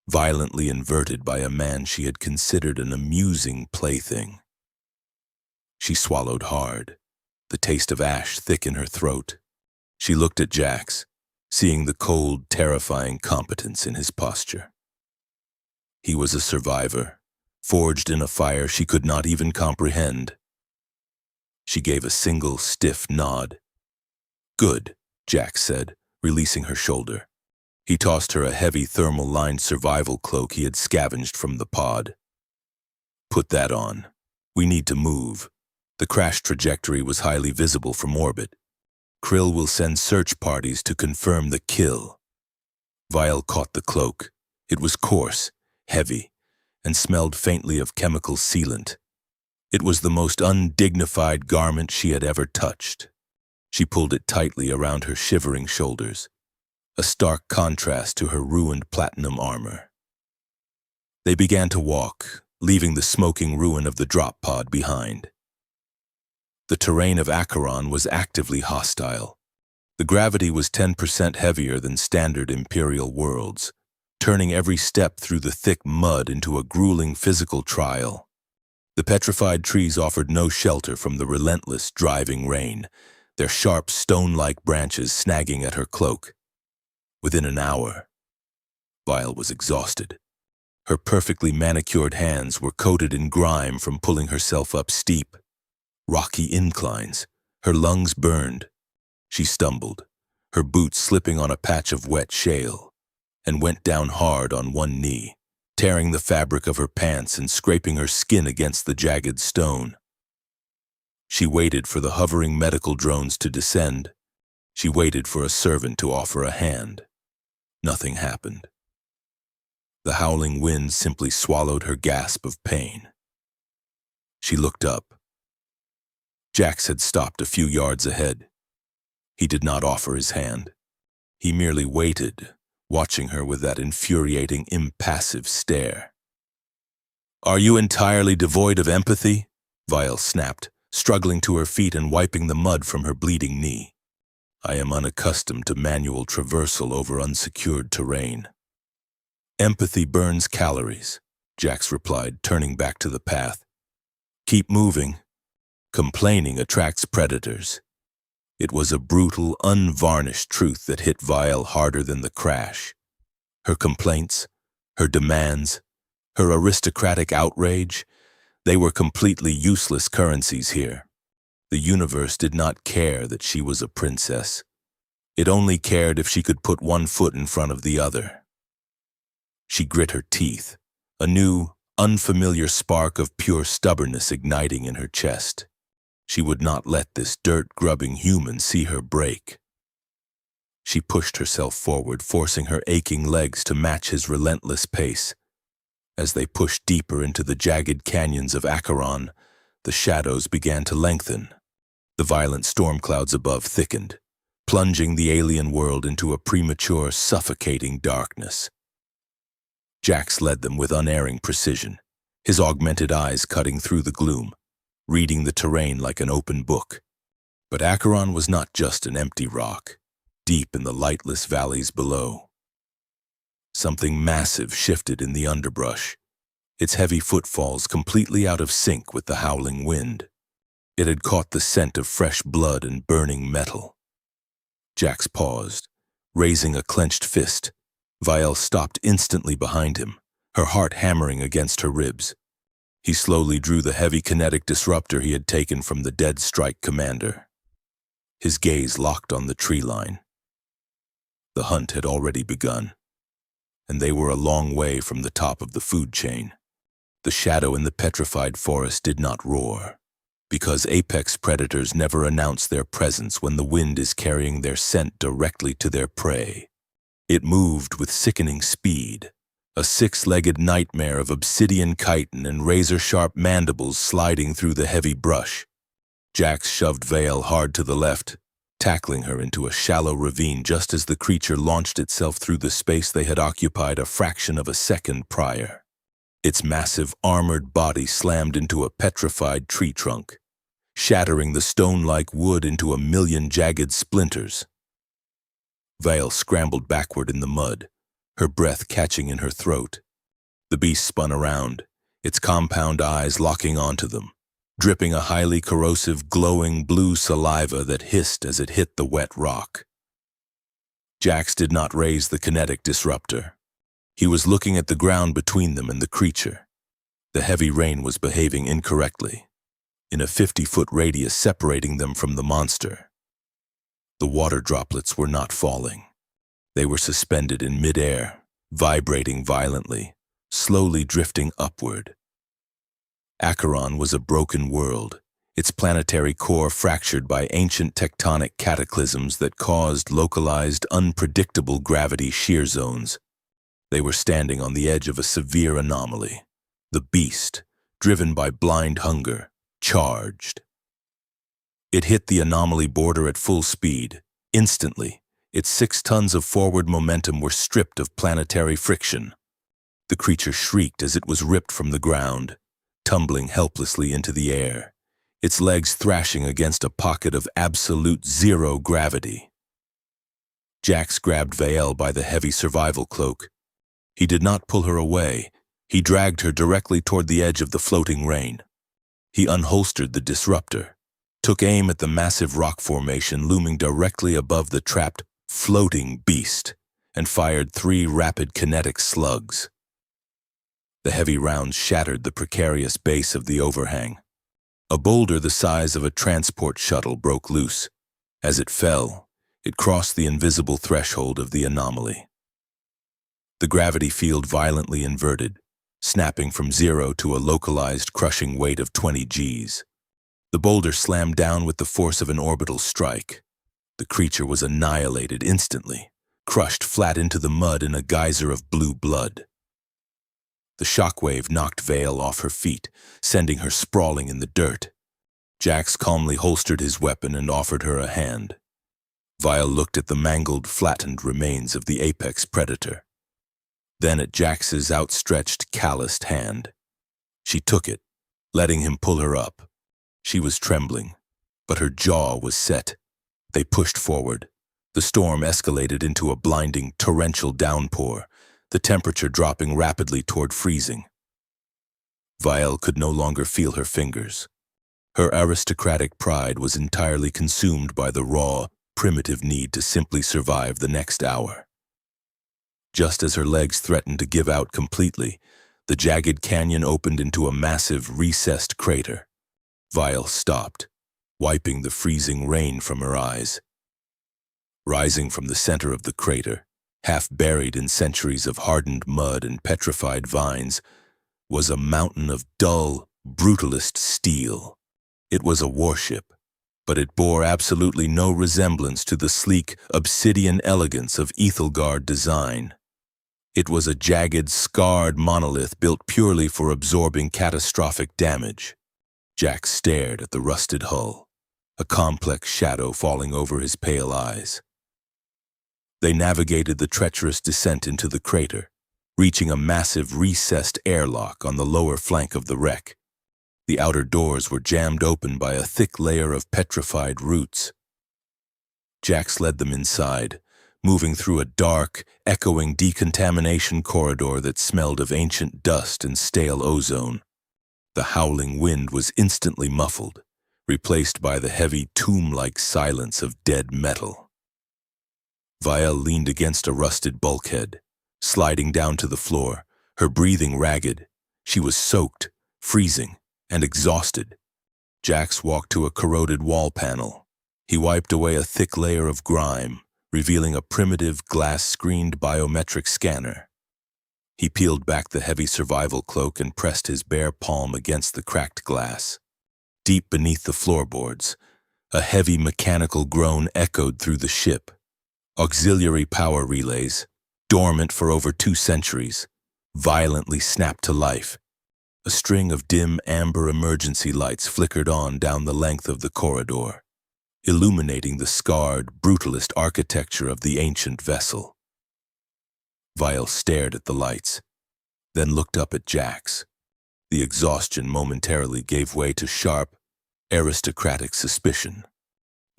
violently inverted by a man she had considered an amusing plaything. She swallowed hard, the taste of ash thick in her throat. She looked at Jax, seeing the cold, terrifying competence in his posture. He was a survivor, forged in a fire she could not even comprehend. She gave a single, stiff nod. "Good," Jax said, releasing her shoulder. He tossed her a heavy thermal-lined survival cloak he had scavenged from the pod. "Put that on. We need to move." The crash trajectory was highly visible from orbit. "Krill will send search parties to confirm the kill." Vile caught the cloak. It was coarse, heavy, and smelled faintly of chemical sealant. It was the most undignified garment she had ever touched. She pulled it tightly around her shivering shoulders, a stark contrast to her ruined platinum armor. They began to walk, leaving the smoking ruin of the drop pod behind. The terrain of Acheron was actively hostile. The gravity was 10% heavier than standard Imperial worlds, turning every step through the thick mud into a grueling physical trial. The petrified trees offered no shelter from the relentless, driving rain, their sharp, stone-like branches snagging at her cloak. Within an hour, Vile was exhausted. Her perfectly manicured hands were coated in grime from pulling herself up steep, rocky inclines. Her lungs burned. She stumbled, her boots slipping on a patch of wet shale, and went down hard on one knee, tearing the fabric of her pants and scraping her skin against the jagged stone. She waited for the hovering medical drones to descend. She waited for a servant to offer a hand. Nothing happened. The howling wind simply swallowed her gasp of pain. She looked up. Jax had stopped a few yards ahead. He did not offer his hand. He merely waited, watching her with that infuriating, impassive stare. "Are you entirely devoid of empathy?" Vile snapped, struggling to her feet and wiping the mud from her bleeding knee. "I am unaccustomed to manual traversal over unsecured terrain." "Empathy burns calories," Jax replied, turning back to the path. "Keep moving. Complaining attracts predators." It was a brutal, unvarnished truth that hit Vile harder than the crash. Her complaints, her demands, her aristocratic outrage, they were completely useless currencies here. The universe did not care that she was a princess. It only cared if she could put one foot in front of the other. She grit her teeth, a new, unfamiliar spark of pure stubbornness igniting in her chest. She would not let this dirt-grubbing human see her break. She pushed herself forward, forcing her aching legs to match his relentless pace. As they pushed deeper into the jagged canyons of Acheron, the shadows began to lengthen. The violent storm clouds above thickened, plunging the alien world into a premature, suffocating darkness. Jax led them with unerring precision, his augmented eyes cutting through the gloom, reading the terrain like an open book. But Acheron was not just an empty rock, deep in the lightless valleys below. Something massive shifted in the underbrush, its heavy footfalls completely out of sync with the howling wind. It had caught the scent of fresh blood and burning metal. Jax paused, raising a clenched fist. Vielle stopped instantly behind him, her heart hammering against her ribs. He slowly drew the heavy kinetic disruptor he had taken from the dead strike commander. His gaze locked on the tree line. The hunt had already begun, and they were a long way from the top of the food chain. The shadow in the petrified forest did not roar, because apex predators never announce their presence when the wind is carrying their scent directly to their prey. It moved with sickening speed, a six-legged nightmare of obsidian chitin and razor-sharp mandibles sliding through the heavy brush. Jax shoved Vielle hard to the left, tackling her into a shallow ravine just as the creature launched itself through the space they had occupied a fraction of a second prior. Its massive, armored body slammed into a petrified tree trunk, shattering the stone-like wood into a million jagged splinters. Vielle scrambled backward in the mud, her breath catching in her throat. The beast spun around, its compound eyes locking onto them, dripping a highly corrosive, glowing blue saliva that hissed as it hit the wet rock. Jax did not raise the kinetic disruptor. He was looking at the ground between them and the creature. The heavy rain was behaving incorrectly, in a 50-foot radius separating them from the monster. The water droplets were not falling. They were suspended in midair, vibrating violently, slowly drifting upward. Acheron was a broken world, its planetary core fractured by ancient tectonic cataclysms that caused localized, unpredictable gravity shear zones. They were standing on the edge of a severe anomaly. The beast, driven by blind hunger, charged. It hit the anomaly border at full speed. Instantly, its 6 tons of forward momentum were stripped of planetary friction. The creature shrieked as it was ripped from the ground, tumbling helplessly into the air, its legs thrashing against a pocket of absolute zero gravity. Jax grabbed Vielle by the heavy survival cloak. He did not pull her away. He dragged her directly toward the edge of the floating rain. He unholstered the disruptor, took aim at the massive rock formation looming directly above the trapped, floating beast, and fired 3 rapid kinetic slugs. The heavy rounds shattered the precarious base of the overhang. A boulder the size of a transport shuttle broke loose. As it fell, it crossed the invisible threshold of the anomaly. The gravity field violently inverted, snapping from 0 to a localized crushing weight of 20 Gs. The boulder slammed down with the force of an orbital strike. The creature was annihilated instantly, crushed flat into the mud in a geyser of blue blood. The shockwave knocked Vielle off her feet, sending her sprawling in the dirt. Jax calmly holstered his weapon and offered her a hand. Vielle looked at the mangled, flattened remains of the apex predator, then at Jax's outstretched, calloused hand. She took it, letting him pull her up. She was trembling, but her jaw was set. They pushed forward. The storm escalated into a blinding, torrential downpour, the temperature dropping rapidly toward freezing. Vielle could no longer feel her fingers. Her aristocratic pride was entirely consumed by the raw, primitive need to simply survive the next hour. Just as her legs threatened to give out completely, the jagged canyon opened into a massive, recessed crater. Vielle stopped, wiping the freezing rain from her eyes. Rising from the center of the crater, half buried in centuries of hardened mud and petrified vines, was a mountain of dull, brutalist steel. It was a warship, but it bore absolutely no resemblance to the sleek, obsidian elegance of Ethelgard design. It was a jagged, scarred monolith built purely for absorbing catastrophic damage. Jack stared at the rusted hull, a complex shadow falling over his pale eyes. They navigated the treacherous descent into the crater, reaching a massive recessed airlock on the lower flank of the wreck. The outer doors were jammed open by a thick layer of petrified roots. Jax led them inside, moving through a dark, echoing decontamination corridor that smelled of ancient dust and stale ozone. The howling wind was instantly muffled, replaced by the heavy tomb-like silence of dead metal. Vial leaned against a rusted bulkhead, sliding down to the floor, her breathing ragged. She was soaked, freezing, and exhausted. Jax walked to a corroded wall panel. He wiped away a thick layer of grime, revealing a primitive glass-screened biometric scanner. He peeled back the heavy survival cloak and pressed his bare palm against the cracked glass. Deep beneath the floorboards, a heavy mechanical groan echoed through the ship. Auxiliary power relays, dormant for over 2 centuries, violently snapped to life. A string of dim amber emergency lights flickered on down the length of the corridor, illuminating the scarred, brutalist architecture of the ancient vessel. Vial stared at the lights, then looked up at Jax. The exhaustion momentarily gave way to sharp, aristocratic suspicion.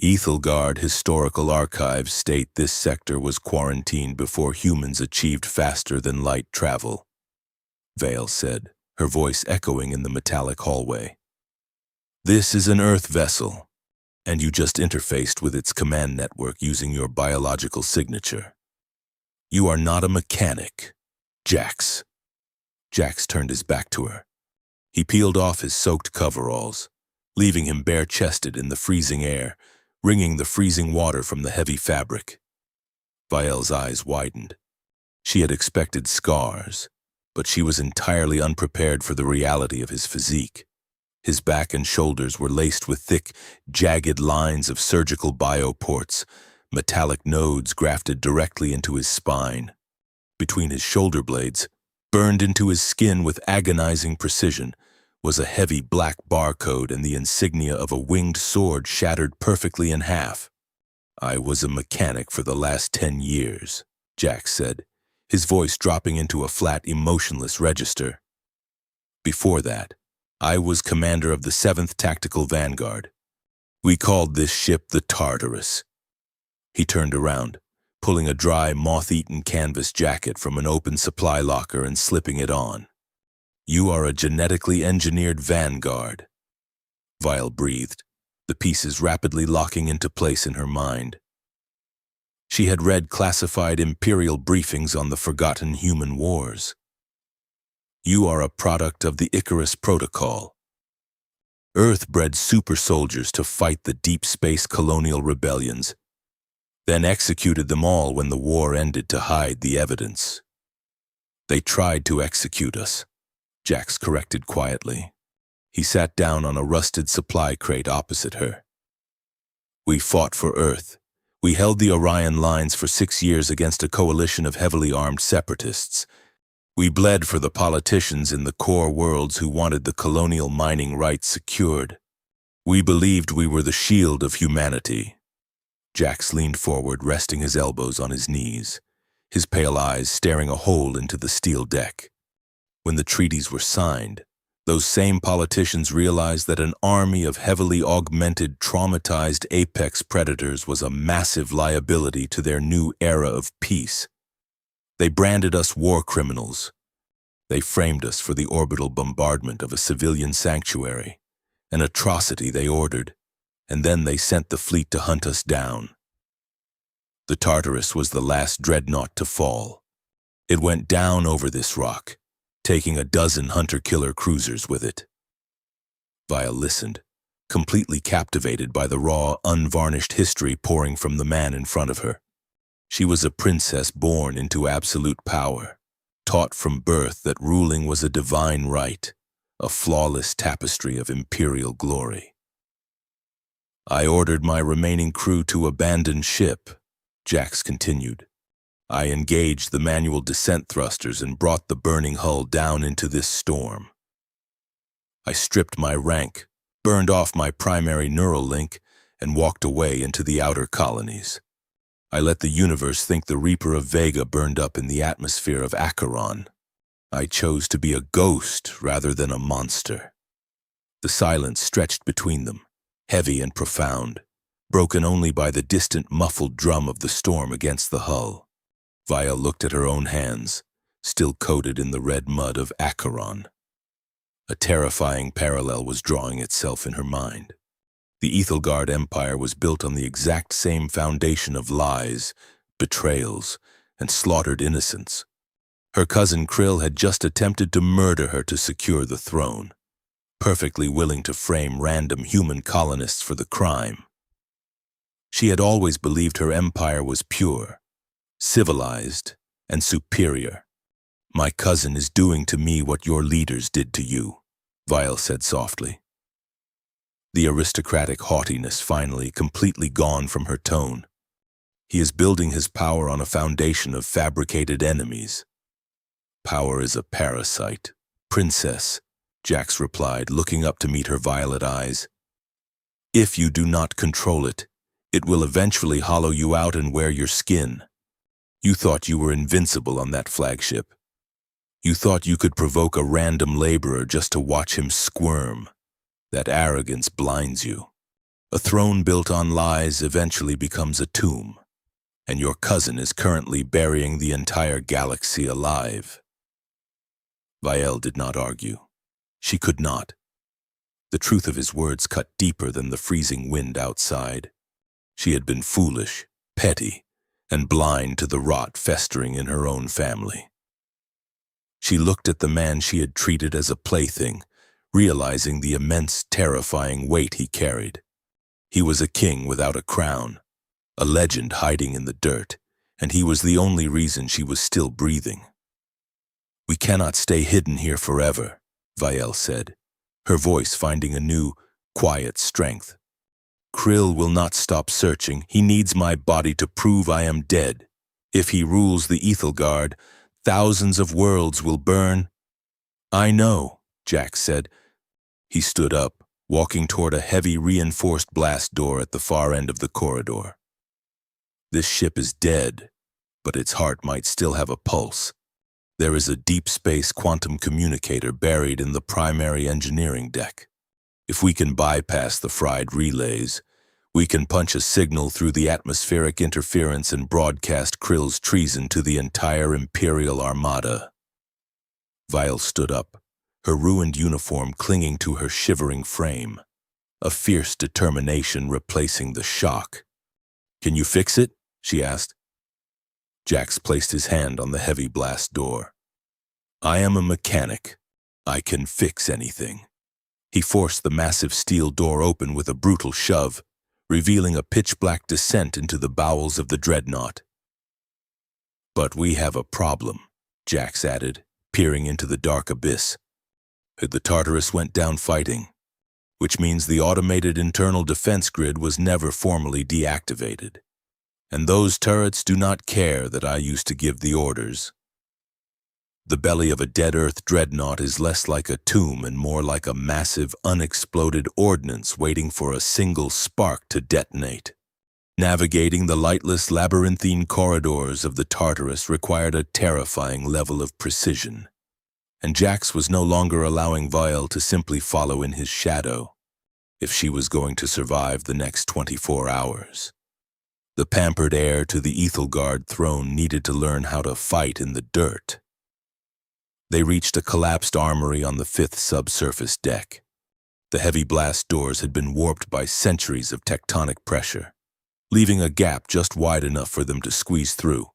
Ethelgard historical archives state this sector was quarantined before humans achieved faster-than-light travel, Vale said, her voice echoing in the metallic hallway. This is an Earth vessel, and you just interfaced with its command network using your biological signature. You are not a mechanic, Jax. Jax turned his back to her. He peeled off his soaked coveralls, leaving him bare-chested in the freezing air, wringing the freezing water from the heavy fabric. Vial's eyes widened. She had expected scars, but she was entirely unprepared for the reality of his physique. His back and shoulders were laced with thick, jagged lines of surgical bioports, metallic nodes grafted directly into his spine. Between his shoulder blades, burned into his skin with agonizing precision, was a heavy black barcode and the insignia of a winged sword shattered perfectly in half. I was a mechanic for the last 10 years, Jax said, his voice dropping into a flat, emotionless register. Before that, I was commander of the 7th Tactical Vanguard. We called this ship the Tartarus. He turned around, pulling a dry, moth-eaten canvas jacket from an open supply locker and slipping it on. You are a genetically engineered vanguard. Vial breathed, the pieces rapidly locking into place in her mind. She had read classified Imperial briefings on the forgotten human wars. You are a product of the Icarus Protocol. Earth bred super soldiers to fight the deep space colonial rebellions, then executed them all when the war ended to hide the evidence. They tried to execute us, Jax corrected quietly. He sat down on a rusted supply crate opposite her. We fought for Earth. We held the Orion lines for 6 years against a coalition of heavily armed separatists. We bled for the politicians in the core worlds who wanted the colonial mining rights secured. We believed we were the shield of humanity. Jax leaned forward, resting his elbows on his knees, his pale eyes staring a hole into the steel deck. When the treaties were signed, those same politicians realized that an army of heavily augmented, traumatized apex predators was a massive liability to their new era of peace. They branded us war criminals. They framed us for the orbital bombardment of a civilian sanctuary, an atrocity they ordered, and then they sent the fleet to hunt us down. The Tartarus was the last dreadnought to fall. It went down over this rock, taking a dozen hunter-killer cruisers with it. Vial listened, completely captivated by the raw, unvarnished history pouring from the man in front of her. She was a princess born into absolute power, taught from birth that ruling was a divine right, a flawless tapestry of imperial glory. I ordered my remaining crew to abandon ship, Jax continued. I engaged the manual descent thrusters and brought the burning hull down into this storm. I stripped my rank, burned off my primary neural link, and walked away into the outer colonies. I let the universe think the Reaper of Vega burned up in the atmosphere of Acheron. I chose to be a ghost rather than a monster. The silence stretched between them, heavy and profound, broken only by the distant muffled drum of the storm against the hull. Vial looked at her own hands, still coated in the red mud of Acheron. A terrifying parallel was drawing itself in her mind. The Ethelgard Empire was built on the exact same foundation of lies, betrayals, and slaughtered innocents. Her cousin Krill had just attempted to murder her to secure the throne, perfectly willing to frame random human colonists for the crime. She had always believed her empire was pure, civilized, and superior. My cousin is doing to me what your leaders did to you, Vial said softly. The aristocratic haughtiness finally completely gone from her tone. He is building his power on a foundation of fabricated enemies. Power is a parasite, princess, Jax replied, looking up to meet her violet eyes. If you do not control it, it will eventually hollow you out and wear your skin. You thought you were invincible on that flagship. You thought you could provoke a random laborer just to watch him squirm. That arrogance blinds you. A throne built on lies eventually becomes a tomb, and your cousin is currently burying the entire galaxy alive. Vial did not argue. She could not. The truth of his words cut deeper than the freezing wind outside. She had been foolish, petty, and blind to the rot festering in her own family. She looked at the man she had treated as a plaything, realizing the immense, terrifying weight he carried. He was a king without a crown, a legend hiding in the dirt, and he was the only reason she was still breathing. We cannot stay hidden here forever, Vial said, her voice finding a new, quiet strength. Krill will not stop searching. He needs my body to prove I am dead. If he rules the Ethelgard, thousands of worlds will burn. I know, Jax said. He stood up, walking toward a heavy reinforced blast door at the far end of the corridor. This ship is dead, but its heart might still have a pulse. There is a deep space quantum communicator buried in the primary engineering deck. If we can bypass the fried relays, we can punch a signal through the atmospheric interference and broadcast Krill's treason to the entire Imperial Armada. Vial stood up, her ruined uniform clinging to her shivering frame, a fierce determination replacing the shock. Can you fix it? She asked. Jax placed his hand on the heavy blast door. I am a mechanic. I can fix anything. He forced the massive steel door open with a brutal shove, revealing a pitch-black descent into the bowels of the dreadnought. But we have a problem, Jax added, peering into the dark abyss. The Tartarus went down fighting, which means the automated internal defense grid was never formally deactivated. And those turrets do not care that I used to give the orders. The belly of a dead Earth dreadnought is less like a tomb and more like a massive, unexploded ordnance waiting for a single spark to detonate. Navigating the lightless, labyrinthine corridors of the Tartarus required a terrifying level of precision, and Jax was no longer allowing Vial to simply follow in his shadow if she was going to survive the next 24 hours. The pampered heir to the Ethelgard throne needed to learn how to fight in the dirt. They reached a collapsed armory on the 5th subsurface deck. The heavy blast doors had been warped by centuries of tectonic pressure, leaving a gap just wide enough for them to squeeze through.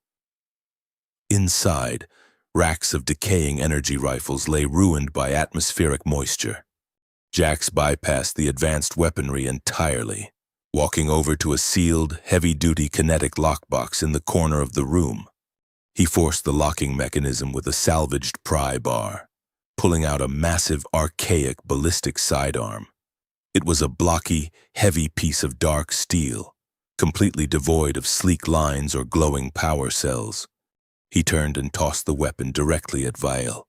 Inside, racks of decaying energy rifles lay ruined by atmospheric moisture. Jax bypassed the advanced weaponry entirely, walking over to a sealed, heavy-duty kinetic lockbox in the corner of the room. He forced the locking mechanism with a salvaged pry bar, pulling out a massive, archaic ballistic sidearm. It was a blocky, heavy piece of dark steel, completely devoid of sleek lines or glowing power cells. He turned and tossed the weapon directly at Vial.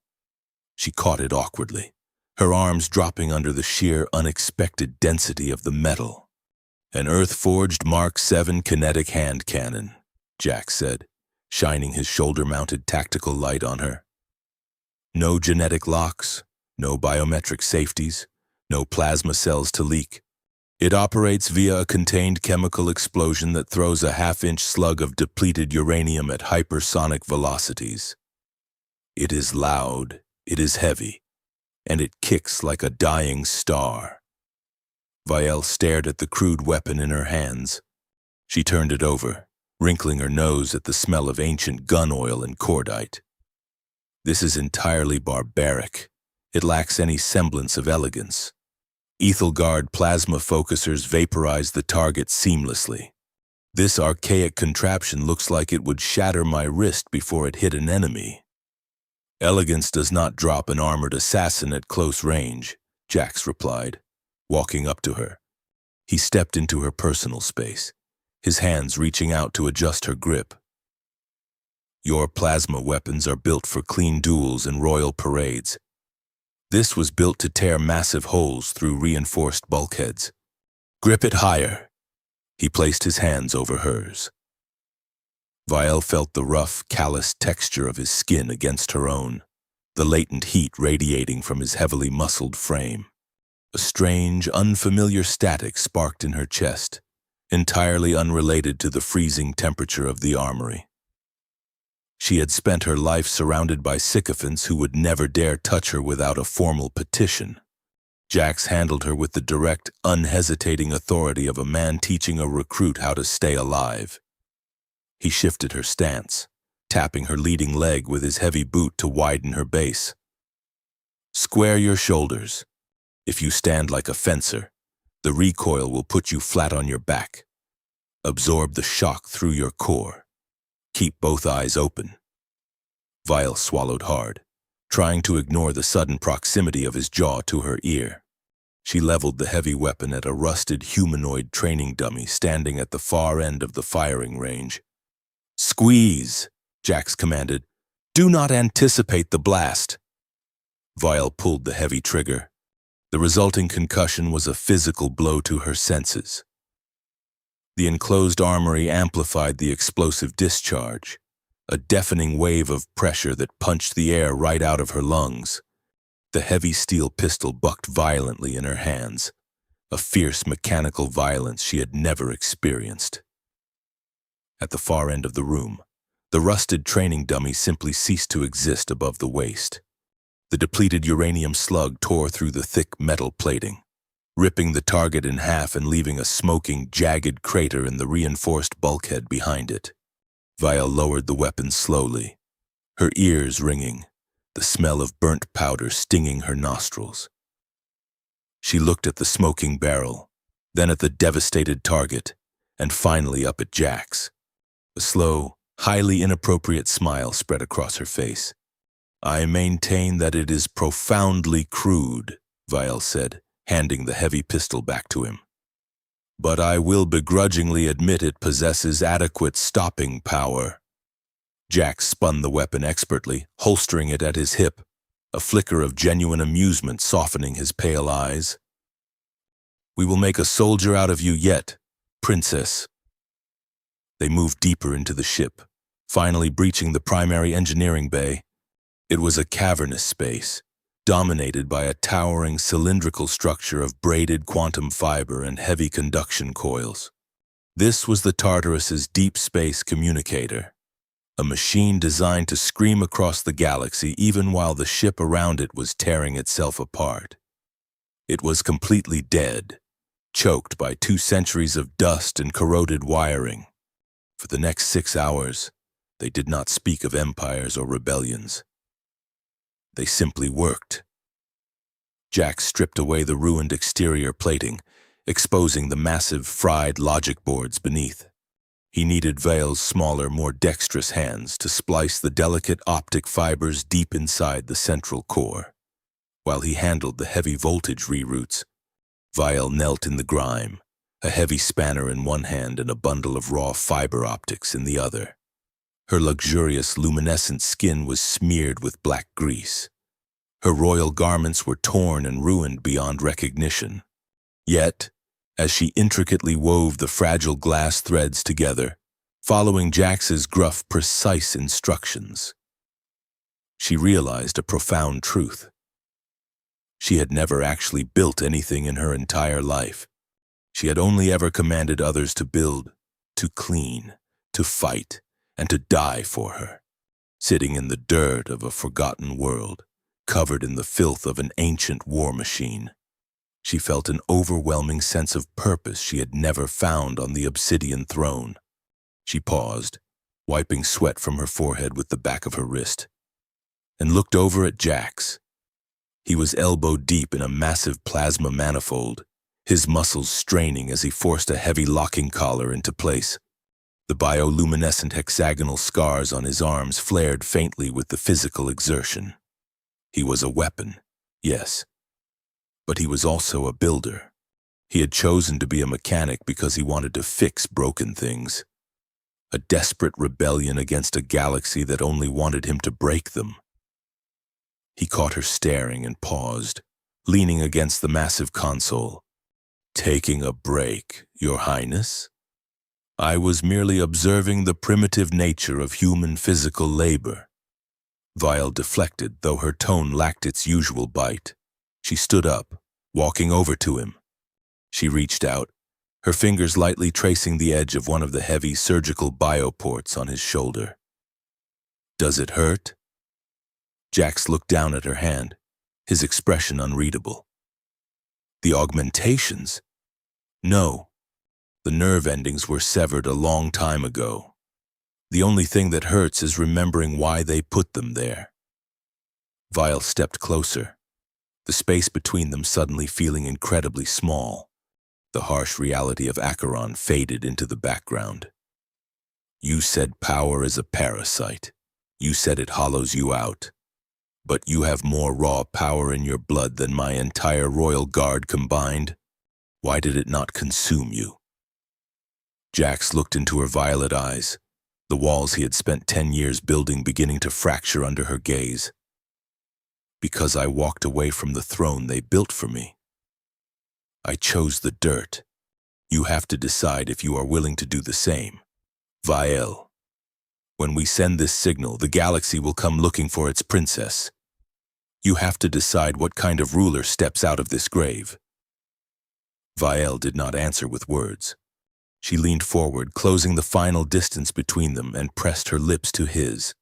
She caught it awkwardly, her arms dropping under the sheer, unexpected density of the metal. "An Earth-forged Mark VII kinetic hand cannon," Jack said, shining his shoulder-mounted tactical light on her. "No genetic locks, no biometric safeties, no plasma cells to leak. It operates via a contained chemical explosion that throws a half-inch slug of depleted uranium at hypersonic velocities. It is loud, it is heavy, and it kicks like a dying star." Vial stared at the crude weapon in her hands. She turned it over, wrinkling her nose at the smell of ancient gun oil and cordite. "This is entirely barbaric. It lacks any semblance of elegance. Ethelgard plasma focusers vaporize the target seamlessly. This archaic contraption looks like it would shatter my wrist before it hit an enemy." "Elegance does not drop an armored assassin at close range," Jax replied, walking up to her. He stepped into her personal space, his hands reaching out to adjust her grip. "Your plasma weapons are built for clean duels and royal parades. This was built to tear massive holes through reinforced bulkheads. Grip it higher." He placed his hands over hers. Vial felt the rough, calloused texture of his skin against her own, the latent heat radiating from his heavily muscled frame. A strange, unfamiliar static sparked in her chest, entirely unrelated to the freezing temperature of the armory. She had spent her life surrounded by sycophants who would never dare touch her without a formal petition. Jax handled her with the direct, unhesitating authority of a man teaching a recruit how to stay alive. He shifted her stance, tapping her leading leg with his heavy boot to widen her base. "Square your shoulders. If you stand like a fencer, the recoil will put you flat on your back. Absorb the shock through your core. Keep both eyes open." Vial swallowed hard, trying to ignore the sudden proximity of his jaw to her ear. She leveled the heavy weapon at a rusted humanoid training dummy standing at the far end of the firing range. "Squeeze," Jax commanded. "Do not anticipate the blast." Vial pulled the heavy trigger. The resulting concussion was a physical blow to her senses. The enclosed armory amplified the explosive discharge, a deafening wave of pressure that punched the air right out of her lungs. The heavy steel pistol bucked violently in her hands, a fierce mechanical violence she had never experienced. At the far end of the room, the rusted training dummy simply ceased to exist above the waist. The depleted uranium slug tore through the thick metal plating, ripping the target in half and leaving a smoking, jagged crater in the reinforced bulkhead behind it. Vial lowered the weapon slowly, her ears ringing, the smell of burnt powder stinging her nostrils. She looked at the smoking barrel, then at the devastated target, and finally up at Jax. A slow, highly inappropriate smile spread across her face. "I maintain that it is profoundly crude," Vial said, handing the heavy pistol back to him. "But I will begrudgingly admit it possesses adequate stopping power." Jax spun the weapon expertly, holstering it at his hip, a flicker of genuine amusement softening his pale eyes. "We will make a soldier out of you yet, princess." They moved deeper into the ship, finally breaching the primary engineering bay. It was a cavernous space, dominated by a towering cylindrical structure of braided quantum fiber and heavy conduction coils. This was the Tartarus's deep space communicator, a machine designed to scream across the galaxy even while the ship around it was tearing itself apart. It was completely dead, choked by 2 centuries of dust and corroded wiring. For the next 6 hours, they did not speak of empires or rebellions. They simply worked. Jack stripped away the ruined exterior plating, exposing the massive, fried logic boards beneath. He needed Vial's smaller, more dexterous hands to splice the delicate optic fibers deep inside the central core. While he handled the heavy voltage reroutes, Vial knelt in the grime, a heavy spanner in one hand and a bundle of raw fiber optics in the other. Her luxurious, luminescent skin was smeared with black grease. Her royal garments were torn and ruined beyond recognition. Yet, as she intricately wove the fragile glass threads together, following Jax's gruff, precise instructions, she realized a profound truth. She had never actually built anything in her entire life. She had only ever commanded others to build, to clean, to fight, and to die for her, sitting in the dirt of a forgotten world, covered in the filth of an ancient war machine. She felt an overwhelming sense of purpose she had never found on the obsidian throne. She paused, wiping sweat from her forehead with the back of her wrist, and looked over at Jax. He was elbow-deep in a massive plasma manifold, his muscles straining as he forced a heavy locking collar into place. The bioluminescent hexagonal scars on his arms flared faintly with the physical exertion. He was a weapon, yes, but he was also a builder. He had chosen to be a mechanic because he wanted to fix broken things. A desperate rebellion against a galaxy that only wanted him to break them. He caught her staring and paused, leaning against the massive console. "Taking a break, Your Highness? I was merely observing the primitive nature of human physical labor." Vial deflected, though her tone lacked its usual bite. She stood up, walking over to him. She reached out, her fingers lightly tracing the edge of one of the heavy surgical bioports on his shoulder. "Does it hurt?" Jax looked down at her hand, his expression unreadable. "The augmentations? No. The nerve endings were severed a long time ago. The only thing that hurts is remembering why they put them there." Vial stepped closer, the space between them suddenly feeling incredibly small. The harsh reality of Acheron faded into the background. "You said power is a parasite. You said it hollows you out. But you have more raw power in your blood than my entire royal guard combined. Why did it not consume you?" Jax looked into her violet eyes, the walls he had spent 10 years building beginning to fracture under her gaze. "Because I walked away from the throne they built for me. I chose the dirt. You have to decide if you are willing to do the same. Vial, when we send this signal, the galaxy will come looking for its princess. You have to decide what kind of ruler steps out of this grave." Vial did not answer with words. She leaned forward, closing the final distance between them, and pressed her lips to his.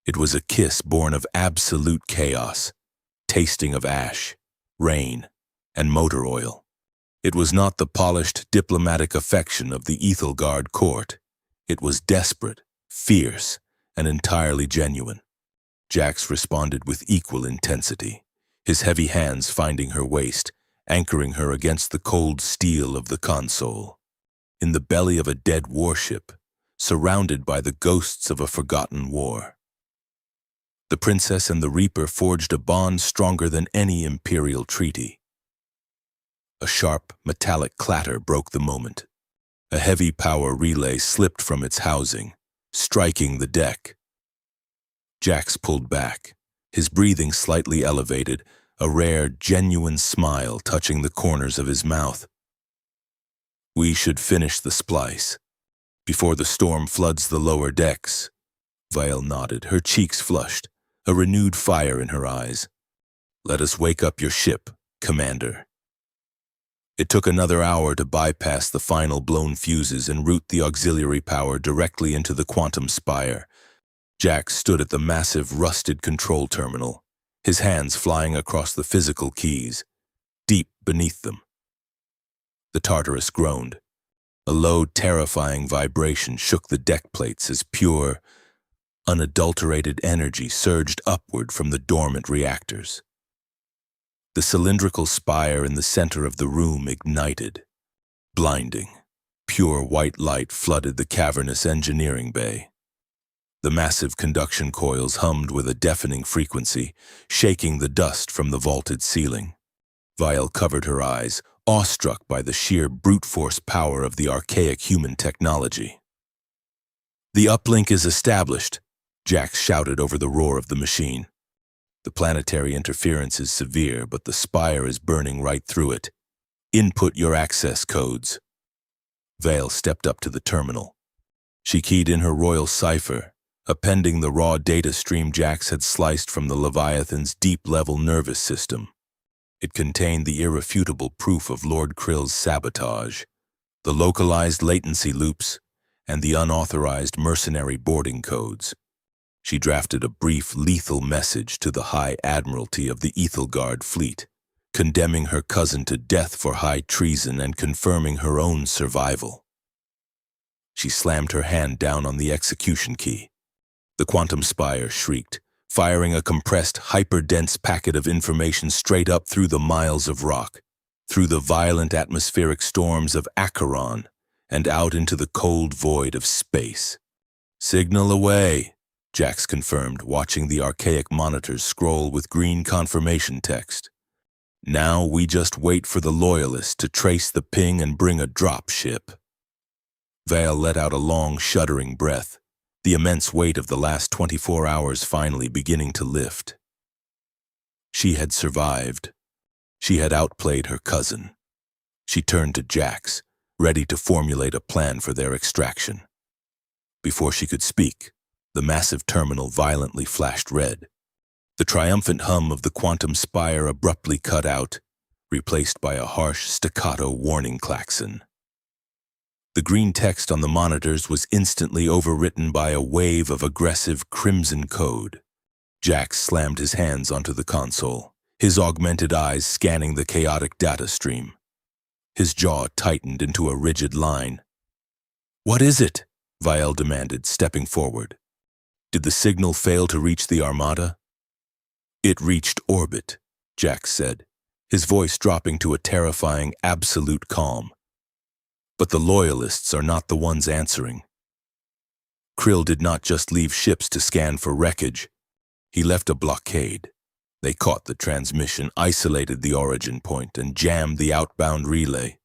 It was a kiss born of absolute chaos, tasting of ash, rain, and motor oil. It was not the polished diplomatic affection of the Ethelgard court. It was desperate, fierce, and entirely genuine. Jax responded with equal intensity, his heavy hands finding her waist, anchoring her against the cold steel of the console. In the belly of a dead warship, surrounded by the ghosts of a forgotten war. The princess and the Reaper forged a bond stronger than any imperial treaty. A sharp, metallic clatter broke the moment. A heavy power relay slipped from its housing, striking the deck. Jax pulled back, his breathing slightly elevated, a rare, genuine smile touching the corners of his mouth. "We should finish the splice before the storm floods the lower decks." Vial nodded, her cheeks flushed, a renewed fire in her eyes. "Let us wake up your ship, Commander." It took another hour to bypass the final blown fuses and route the auxiliary power directly into the quantum spire. Jax stood at the massive, rusted control terminal, his hands flying across the physical keys, deep beneath them. The Tartarus groaned. A low, terrifying vibration shook the deck plates as pure, unadulterated energy surged upward from the dormant reactors. The cylindrical spire in the center of the room ignited. Blinding, pure white light flooded the cavernous engineering bay. The massive conduction coils hummed with a deafening frequency, shaking the dust from the vaulted ceiling. Vile covered her eyes, awestruck by the sheer brute force power of the archaic human technology. "The uplink is established," Jax shouted over the roar of the machine. "The planetary interference is severe, but the spire is burning right through it. Input your access codes." Vale stepped up to the terminal. She keyed in her royal cipher, appending the raw data stream Jax had sliced from the Leviathan's deep-level nervous system. It contained the irrefutable proof of Lord Krill's sabotage, the localized latency loops, and the unauthorized mercenary boarding codes. She drafted a brief, lethal message to the High Admiralty of the Ethelgard fleet, condemning her cousin to death for high treason and confirming her own survival. She slammed her hand down on the execution key. The quantum spire shrieked, firing a compressed, hyper-dense packet of information straight up through the miles of rock, through the violent atmospheric storms of Acheron, and out into the cold void of space. "Signal away," Jax confirmed, watching the archaic monitors scroll with green confirmation text. "Now we just wait for the Loyalists to trace the ping and bring a drop ship." Vale let out a long, shuddering breath, the immense weight of the last 24 hours finally beginning to lift. She had survived. She had outplayed her cousin. She turned to Jax, ready to formulate a plan for their extraction. Before she could speak, the massive terminal violently flashed red. The triumphant hum of the quantum spire abruptly cut out, replaced by a harsh, staccato warning klaxon. The green text on the monitors was instantly overwritten by a wave of aggressive crimson code. Jax slammed his hands onto the console, his augmented eyes scanning the chaotic data stream. His jaw tightened into a rigid line. "What is it?" Vile demanded, stepping forward. "Did the signal fail to reach the Armada?" "It reached orbit," Jax said, his voice dropping to a terrifying, absolute calm. "But the Loyalists are not the ones answering. Krill did not just leave ships to scan for wreckage. He left a blockade. They caught the transmission, isolated the origin point, and jammed the outbound relay."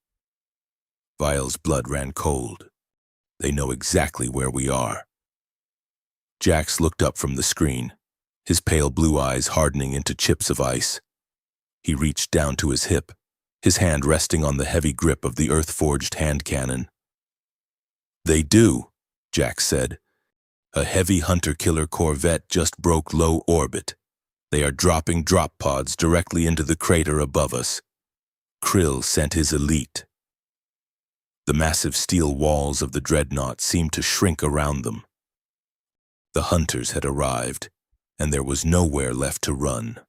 Vile's blood ran cold. "They know exactly where we are." Jax looked up from the screen, his pale blue eyes hardening into chips of ice. He reached down to his hip, his hand resting on the heavy grip of the earth-forged hand cannon. "They do," Jax said. "A heavy hunter-killer corvette just broke low orbit. They are dropping drop pods directly into the crater above us. Krill sent his elite." The massive steel walls of the dreadnought seemed to shrink around them. The hunters had arrived, and there was nowhere left to run.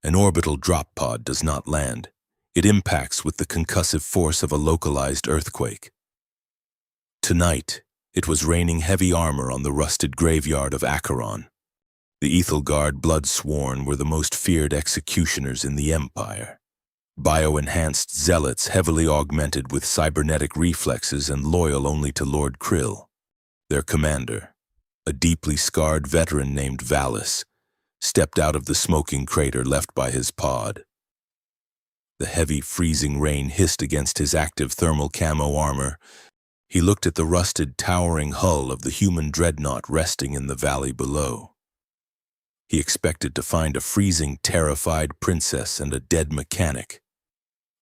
An orbital drop pod does not land. It impacts with the concussive force of a localized earthquake. Tonight, it was raining heavy armor on the rusted graveyard of Acheron. The Ethelgard blood-sworn were the most feared executioners in the Empire. Bio-enhanced zealots heavily augmented with cybernetic reflexes and loyal only to Lord Krill. Their commander, a deeply scarred veteran named Valus, stepped out of the smoking crater left by his pod. The heavy, freezing rain hissed against his active thermal camo armor. He looked at the rusted, towering hull of the human dreadnought resting in the valley below. He expected to find a freezing, terrified princess and a dead mechanic.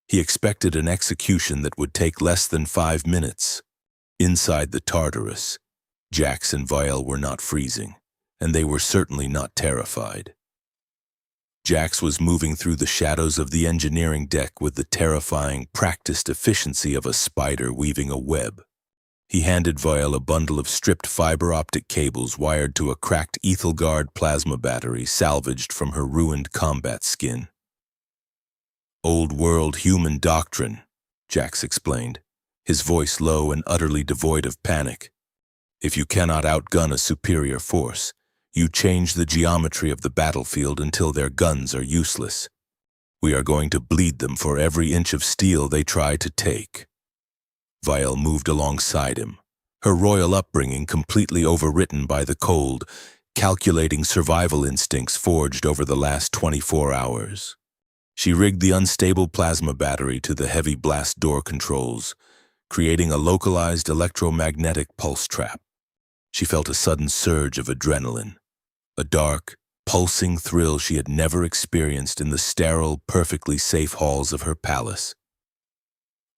He expected an execution that would take less than 5 minutes. Inside the Tartarus, Jax and Vile were not freezing, and they were certainly not terrified. Jax was moving through the shadows of the engineering deck with the terrifying, practiced efficiency of a spider weaving a web. He handed Vile a bundle of stripped fiber-optic cables wired to a cracked Ethelgard plasma battery salvaged from her ruined combat skin. "Old-world human doctrine," Jax explained, his voice low and utterly devoid of panic. "If you cannot outgun a superior force, you change the geometry of the battlefield until their guns are useless. We are going to bleed them for every inch of steel they try to take." Vile moved alongside him, her royal upbringing completely overwritten by the cold, calculating survival instincts forged over the last 24 hours. She rigged the unstable plasma battery to the heavy blast door controls, creating a localized electromagnetic pulse trap. She felt a sudden surge of adrenaline, a dark, pulsing thrill she had never experienced in the sterile, perfectly safe halls of her palace.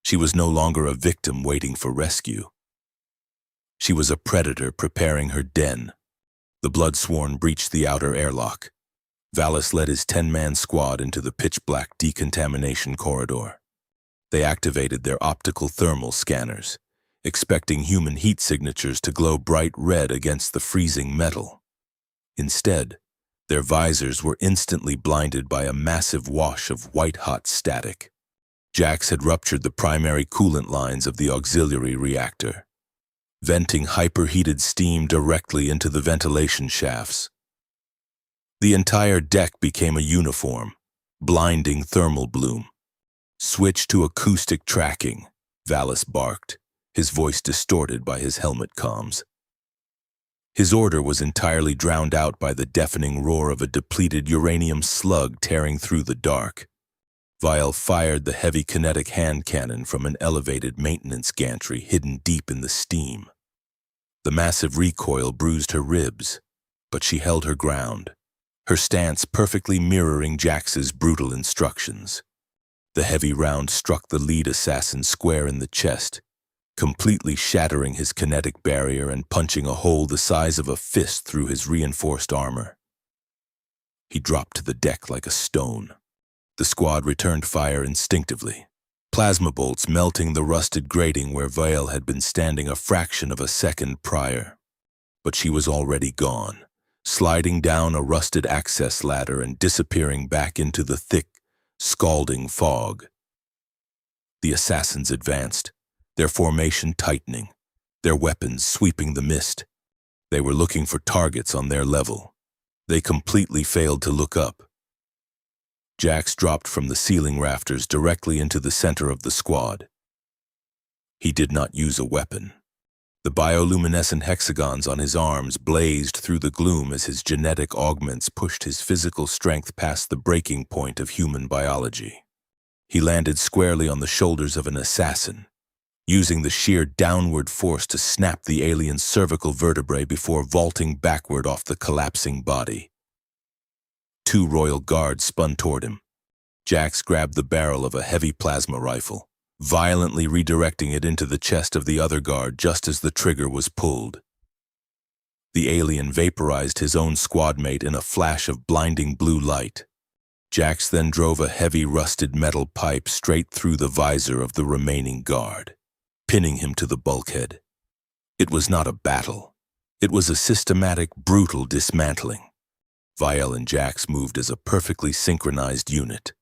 She was no longer a victim waiting for rescue. She was a predator preparing her den. The blood-sworn breached the outer airlock. Valis led his 10-man squad into the pitch-black decontamination corridor. They activated their optical thermal scanners, expecting human heat signatures to glow bright red against the freezing metal. Instead, their visors were instantly blinded by a massive wash of white-hot static. Jax had ruptured the primary coolant lines of the auxiliary reactor, venting hyperheated steam directly into the ventilation shafts. The entire deck became a uniform, blinding thermal bloom. "Switch to acoustic tracking," Valis barked, his voice distorted by his helmet comms. His order was entirely drowned out by the deafening roar of a depleted uranium slug tearing through the dark. Vial fired the heavy kinetic hand cannon from an elevated maintenance gantry hidden deep in the steam. The massive recoil bruised her ribs, but she held her ground, her stance perfectly mirroring Jax's brutal instructions. The heavy round struck the lead assassin square in the chest, completely shattering his kinetic barrier and punching a hole the size of a fist through his reinforced armor. He dropped to the deck like a stone. The squad returned fire instinctively, plasma bolts melting the rusted grating where Vial had been standing a fraction of a second prior. But she was already gone, sliding down a rusted access ladder and disappearing back into the thick, scalding fog. The assassins advanced, their formation tightening, their weapons sweeping the mist. They were looking for targets on their level. They completely failed to look up. Jax dropped from the ceiling rafters directly into the center of the squad. He did not use a weapon. The bioluminescent hexagons on his arms blazed through the gloom as his genetic augments pushed his physical strength past the breaking point of human biology. He landed squarely on the shoulders of an assassin, using the sheer downward force to snap the alien's cervical vertebrae before vaulting backward off the collapsing body. 2 royal guards spun toward him. Jax grabbed the barrel of a heavy plasma rifle, violently redirecting it into the chest of the other guard just as the trigger was pulled. The alien vaporized his own squadmate in a flash of blinding blue light. Jax then drove a heavy rusted metal pipe straight through the visor of the remaining guard, pinning him to the bulkhead. It was not a battle. It was a systematic, brutal dismantling. Vial and Jax moved as a perfectly synchronized unit,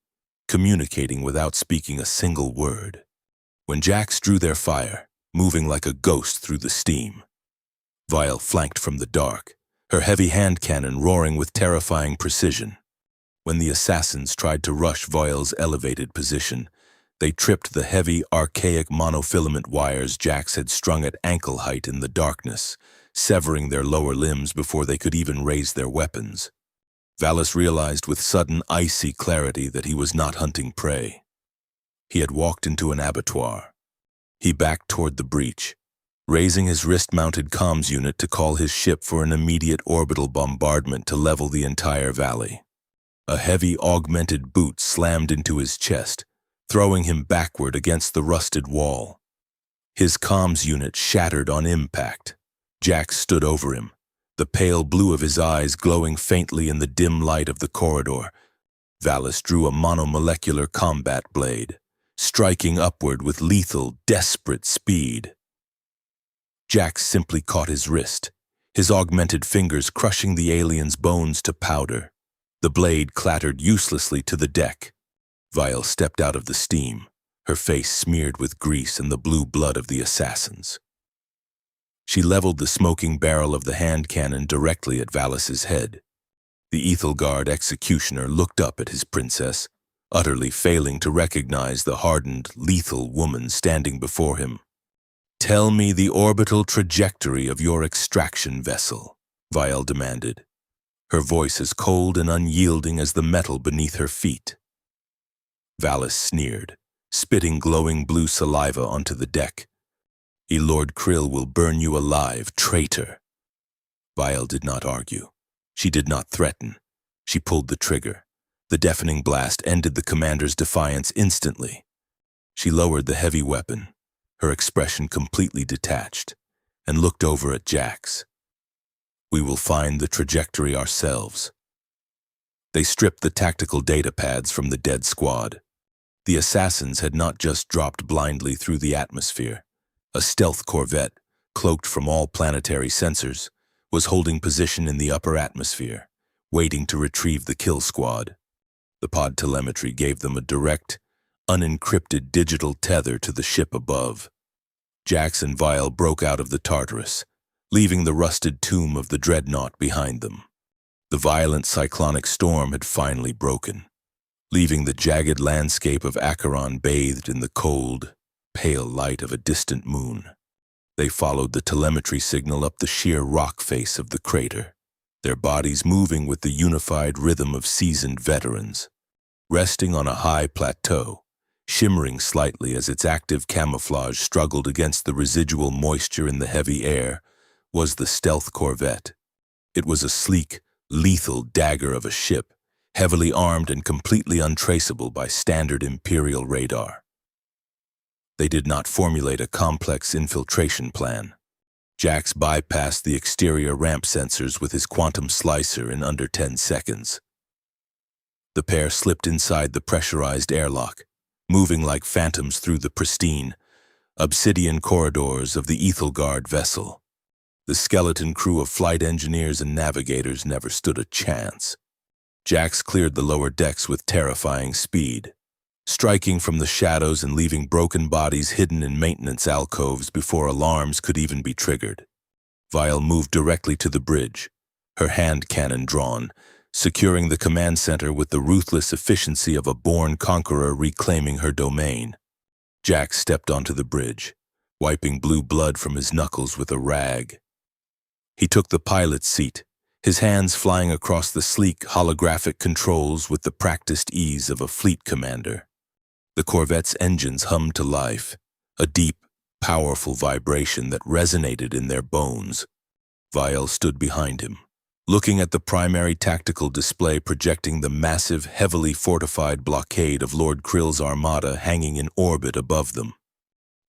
communicating without speaking a single word. When Jax drew their fire, moving like a ghost through the steam, Vial flanked from the dark, her heavy hand cannon roaring with terrifying precision. When the assassins tried to rush Vial's elevated position, they tripped the heavy, archaic monofilament wires Jax had strung at ankle height in the darkness, severing their lower limbs before they could even raise their weapons. Valis realized with sudden, icy clarity that he was not hunting prey. He had walked into an abattoir. He backed toward the breach, raising his wrist-mounted comms unit to call his ship for an immediate orbital bombardment to level the entire valley. A heavy, augmented boot slammed into his chest, throwing him backward against the rusted wall. His comms unit shattered on impact. Jax stood over him, the pale blue of his eyes glowing faintly in the dim light of the corridor. Valis drew a monomolecular combat blade, striking upward with lethal, desperate speed. Jax simply caught his wrist, his augmented fingers crushing the alien's bones to powder. The blade clattered uselessly to the deck. Vial stepped out of the steam, her face smeared with grease and the blue blood of the assassins. She leveled the smoking barrel of the hand cannon directly at Valis's head. The Ethelgard executioner looked up at his princess, utterly failing to recognize the hardened, lethal woman standing before him. "Tell me the orbital trajectory of your extraction vessel," Vial demanded, her voice as cold and unyielding as the metal beneath her feet. Valis sneered, spitting glowing blue saliva onto the deck. Lord Krill will burn you alive, traitor. Vile did not argue. She did not threaten. She pulled the trigger. The deafening blast ended the commander's defiance instantly. She lowered the heavy weapon, her expression completely detached, and looked over at Jax. We will find the trajectory ourselves. They stripped the tactical data pads from the dead squad. The assassins had not just dropped blindly through the atmosphere. A stealth corvette, cloaked from all planetary sensors, was holding position in the upper atmosphere, waiting to retrieve the kill squad. The pod telemetry gave them a direct, unencrypted digital tether to the ship above. Jax and Vile broke out of the Tartarus, leaving the rusted tomb of the dreadnought behind them. The violent cyclonic storm had finally broken, leaving the jagged landscape of Acheron bathed in the cold, pale light of a distant moon. They followed the telemetry signal up the sheer rock face of the crater, their bodies moving with the unified rhythm of seasoned veterans. Resting on a high plateau, shimmering slightly as its active camouflage struggled against the residual moisture in the heavy air, was the stealth corvette. It was a sleek, lethal dagger of a ship, heavily armed and completely untraceable by standard Imperial radar. They did not formulate a complex infiltration plan. Jax bypassed the exterior ramp sensors with his quantum slicer in under 10 seconds. The pair slipped inside the pressurized airlock, moving like phantoms through the pristine, obsidian corridors of the Ethelgard vessel. The skeleton crew of flight engineers and navigators never stood a chance. Jax cleared the lower decks with terrifying speed, striking from the shadows and leaving broken bodies hidden in maintenance alcoves before alarms could even be triggered. Vile moved directly to the bridge, her hand cannon drawn, securing the command center with the ruthless efficiency of a born conqueror reclaiming her domain. Jax stepped onto the bridge, wiping blue blood from his knuckles with a rag. He took the pilot's seat, his hands flying across the sleek holographic controls with the practiced ease of a fleet commander. The corvette's engines hummed to life, a deep, powerful vibration that resonated in their bones. Vile stood behind him, looking at the primary tactical display projecting the massive, heavily fortified blockade of Lord Krill's armada hanging in orbit above them.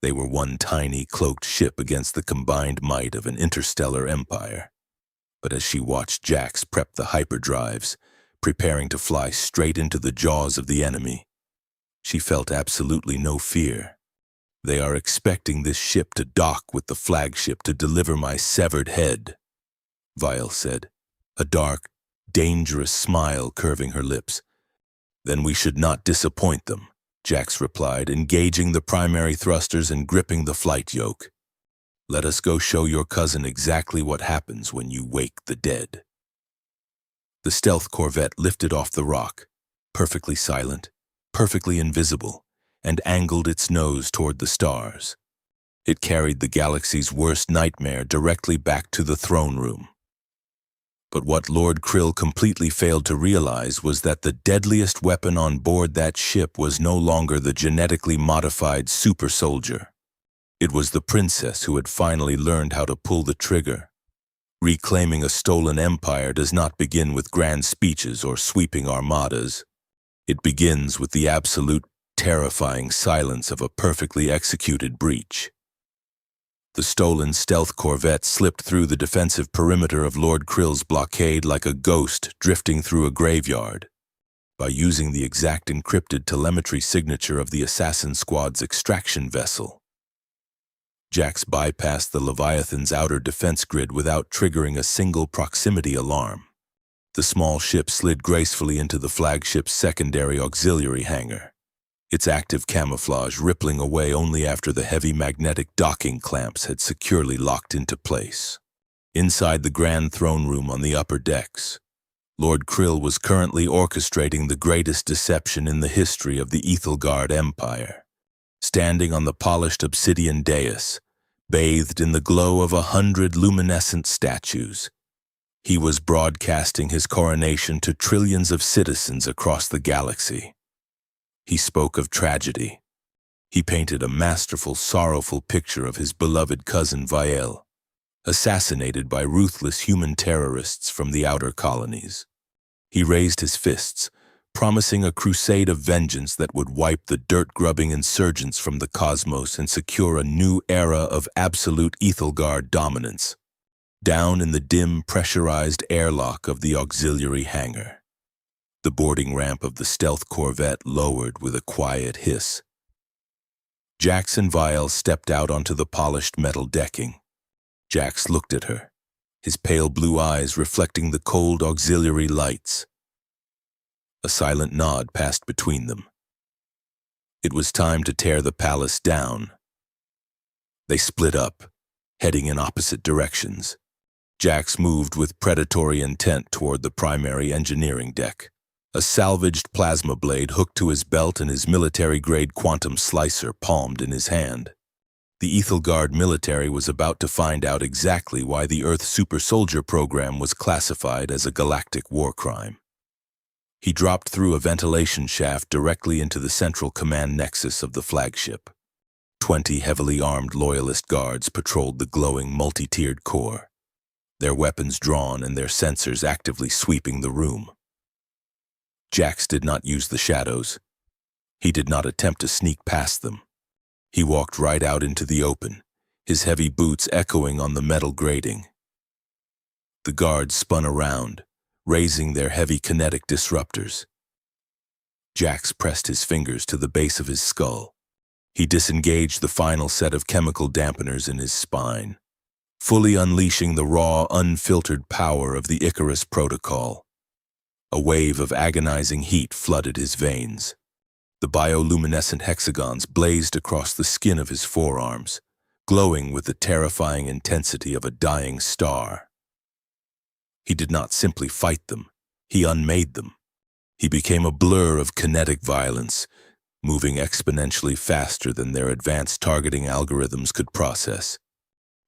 They were one tiny, cloaked ship against the combined might of an interstellar empire. But as she watched Jax prep the hyperdrives, preparing to fly straight into the jaws of the enemy, she felt absolutely no fear. They are expecting this ship to dock with the flagship to deliver my severed head, Vile said, a dark, dangerous smile curving her lips. Then we should not disappoint them, Jax replied, engaging the primary thrusters and gripping the flight yoke. Let us go show your cousin exactly what happens when you wake the dead. The stealth corvette lifted off the rock, perfectly silent, perfectly invisible, and angled its nose toward the stars. It carried the galaxy's worst nightmare directly back to the throne room. But what Lord Krill completely failed to realize was that the deadliest weapon on board that ship was no longer the genetically modified super soldier. It was the princess who had finally learned how to pull the trigger. Reclaiming a stolen empire does not begin with grand speeches or sweeping armadas. It begins with the absolute, terrifying silence of a perfectly executed breach. The stolen stealth corvette slipped through the defensive perimeter of Lord Krill's blockade like a ghost drifting through a graveyard. By using the exact encrypted telemetry signature of the assassin squad's extraction vessel, Jax bypassed the Leviathan's outer defense grid without triggering a single proximity alarm. The small ship slid gracefully into the flagship's secondary auxiliary hangar, its active camouflage rippling away only after the heavy magnetic docking clamps had securely locked into place. Inside the grand throne room on the upper decks, Lord Krill was currently orchestrating the greatest deception in the history of the Ethelgard Empire. Standing on the polished obsidian dais, bathed in the glow of 100 luminescent statues, he was broadcasting his coronation to trillions of citizens across the galaxy. He spoke of tragedy. He painted a masterful, sorrowful picture of his beloved cousin Vielle, assassinated by ruthless human terrorists from the outer colonies. He raised his fists, promising a crusade of vengeance that would wipe the dirt-grubbing insurgents from the cosmos and secure a new era of absolute Ethelgard dominance. Down in the dim, pressurized airlock of the auxiliary hangar, the boarding ramp of the stealth corvette lowered with a quiet hiss. Jax and Vielle stepped out onto the polished metal decking. Jax looked at her, his pale blue eyes reflecting the cold auxiliary lights. A silent nod passed between them. It was time to tear the palace down. They split up, heading in opposite directions. Jax moved with predatory intent toward the primary engineering deck, a salvaged plasma blade hooked to his belt and his military-grade quantum slicer palmed in his hand. The Ethelgard military was about to find out exactly why the Earth Super Soldier program was classified as a galactic war crime. He dropped through a ventilation shaft directly into the central command nexus of the flagship. 20 heavily armed loyalist guards patrolled the glowing multi-tiered core, their weapons drawn and their sensors actively sweeping the room. Jax did not use the shadows. He did not attempt to sneak past them. He walked right out into the open, his heavy boots echoing on the metal grating. The guards spun around, raising their heavy kinetic disruptors. Jax pressed his fingers to the base of his skull. He disengaged the final set of chemical dampeners in his spine, fully unleashing the raw, unfiltered power of the Icarus Protocol. A wave of agonizing heat flooded his veins. The bioluminescent hexagons blazed across the skin of his forearms, glowing with the terrifying intensity of a dying star. He did not simply fight them, he unmade them. He became a blur of kinetic violence, moving exponentially faster than their advanced targeting algorithms could process.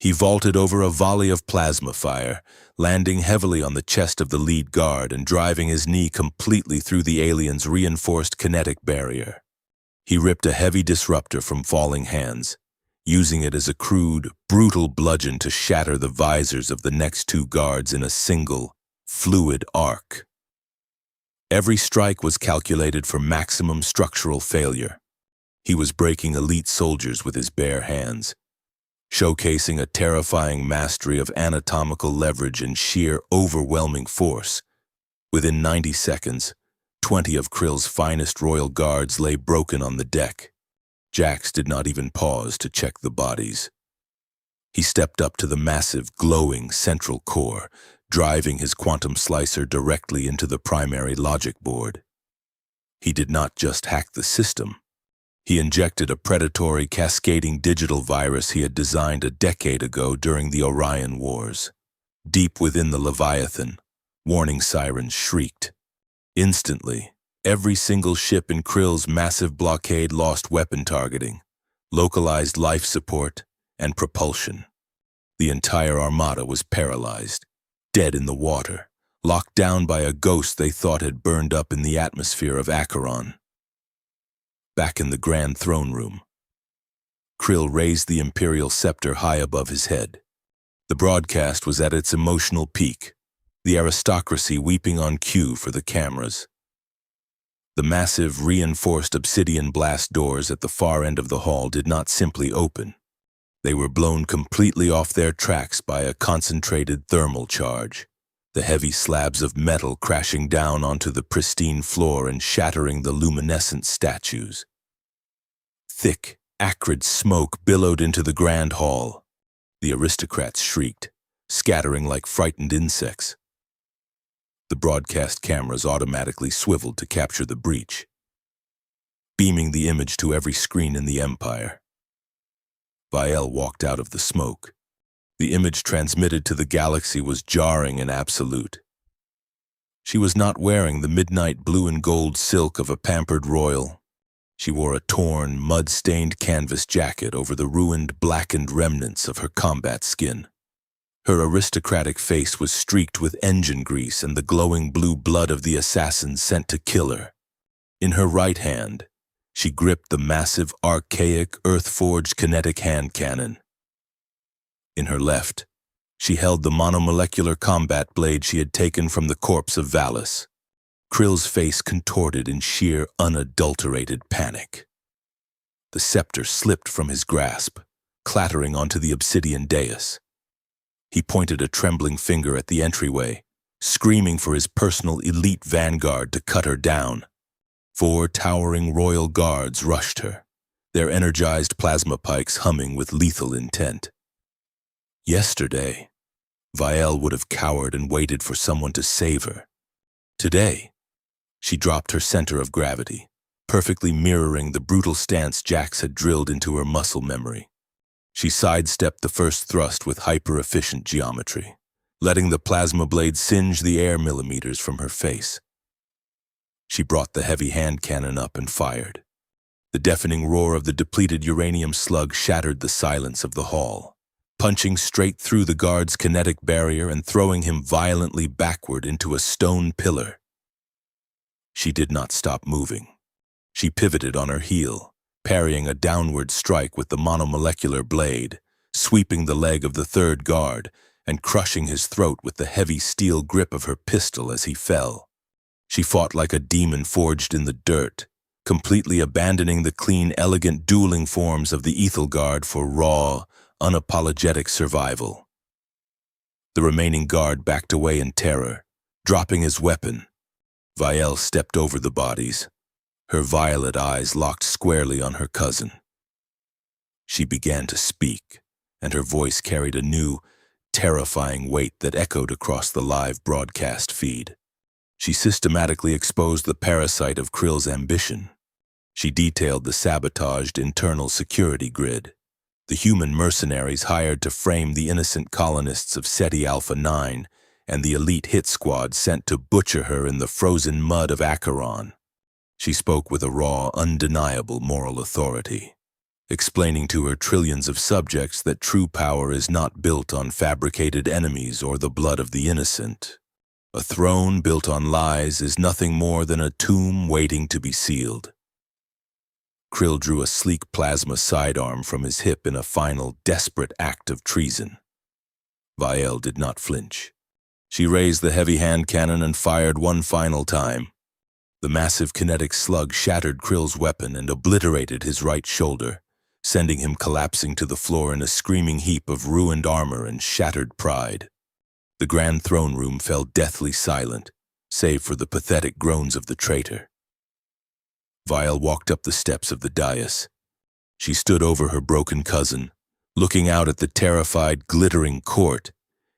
He vaulted over a volley of plasma fire, landing heavily on the chest of the lead guard and driving his knee completely through the alien's reinforced kinetic barrier. He ripped a heavy disruptor from falling hands, using it as a crude, brutal bludgeon to shatter the visors of the next two guards in a single, fluid arc. Every strike was calculated for maximum structural failure. He was breaking elite soldiers with his bare hands, showcasing a terrifying mastery of anatomical leverage and sheer, overwhelming force. Within 90 seconds, 20 of Krill's finest royal guards lay broken on the deck. Jax did not even pause to check the bodies. He stepped up to the massive, glowing central core, driving his quantum slicer directly into the primary logic board. He did not just hack the system. He injected a predatory, cascading digital virus he had designed a decade ago during the Orion Wars. Deep within the Leviathan, warning sirens shrieked. Instantly, every single ship in Krill's massive blockade lost weapon targeting, localized life support, and propulsion. The entire armada was paralyzed, dead in the water, locked down by a ghost they thought had burned up in the atmosphere of Acheron. Back in the Grand Throne Room, Krill raised the Imperial scepter high above his head. The broadcast was at its emotional peak, the aristocracy weeping on cue for the cameras. The massive, reinforced obsidian blast doors at the far end of the hall did not simply open. They were blown completely off their tracks by a concentrated thermal charge, the heavy slabs of metal crashing down onto the pristine floor and shattering the luminescent statues. Thick, acrid smoke billowed into the grand hall. The aristocrats shrieked, scattering like frightened insects. The broadcast cameras automatically swiveled to capture the breach, beaming the image to every screen in the Empire. Vielle walked out of the smoke. The image transmitted to the galaxy was jarring and absolute. She was not wearing the midnight blue and gold silk of a pampered royal. She wore a torn, mud-stained canvas jacket over the ruined, blackened remnants of her combat skin. Her aristocratic face was streaked with engine grease and the glowing blue blood of the assassins sent to kill her. In her right hand, She gripped the massive, archaic, earth-forged kinetic hand cannon. In her left, she held the monomolecular combat blade she had taken from the corpse of Valus. Krill's face contorted in sheer, unadulterated panic. The scepter slipped from his grasp, clattering onto the obsidian dais. He pointed a trembling finger at the entryway, screaming for his personal elite vanguard to cut her down. 4 towering royal guards rushed her, their energized plasma pikes humming with lethal intent. Yesterday, Vael would have cowered and waited for someone to save her. Today, she dropped her center of gravity, perfectly mirroring the brutal stance Jax had drilled into her muscle memory. She sidestepped the first thrust with hyper-efficient geometry, letting the plasma blade singe the air millimeters from her face. She brought the heavy hand cannon up and fired. The deafening roar of the depleted uranium slug shattered the silence of the hall, punching straight through the guard's kinetic barrier and throwing him violently backward into a stone pillar. She did not stop moving. She pivoted on her heel, parrying a downward strike with the monomolecular blade, sweeping the leg of the third guard, and crushing his throat with the heavy steel grip of her pistol as he fell. She fought like a demon forged in the dirt, completely abandoning the clean, elegant dueling forms of the Ethel Guard for raw, unapologetic survival. The remaining guard backed away in terror, dropping his weapon. Vael stepped over the bodies, her violet eyes locked squarely on her cousin. She began to speak, and her voice carried a new, terrifying weight that echoed across the live broadcast feed. She systematically exposed the parasite of Krill's ambition. She detailed the sabotaged internal security grid, the human mercenaries hired to frame the innocent colonists of SETI Alpha 9, and the elite hit squad sent to butcher her in the frozen mud of Acheron. She spoke with a raw, undeniable moral authority, explaining to her trillions of subjects that true power is not built on fabricated enemies or the blood of the innocent. A throne built on lies is nothing more than a tomb waiting to be sealed. Krill drew a sleek plasma sidearm from his hip in a final, desperate act of treason. Vael did not flinch. She raised the heavy hand cannon and fired one final time. The massive kinetic slug shattered Krill's weapon and obliterated his right shoulder, sending him collapsing to the floor in a screaming heap of ruined armor and shattered pride. The grand throne room fell deathly silent, save for the pathetic groans of the traitor. Vael walked up the steps of the dais. She stood over her broken cousin, looking out at the terrified, glittering court,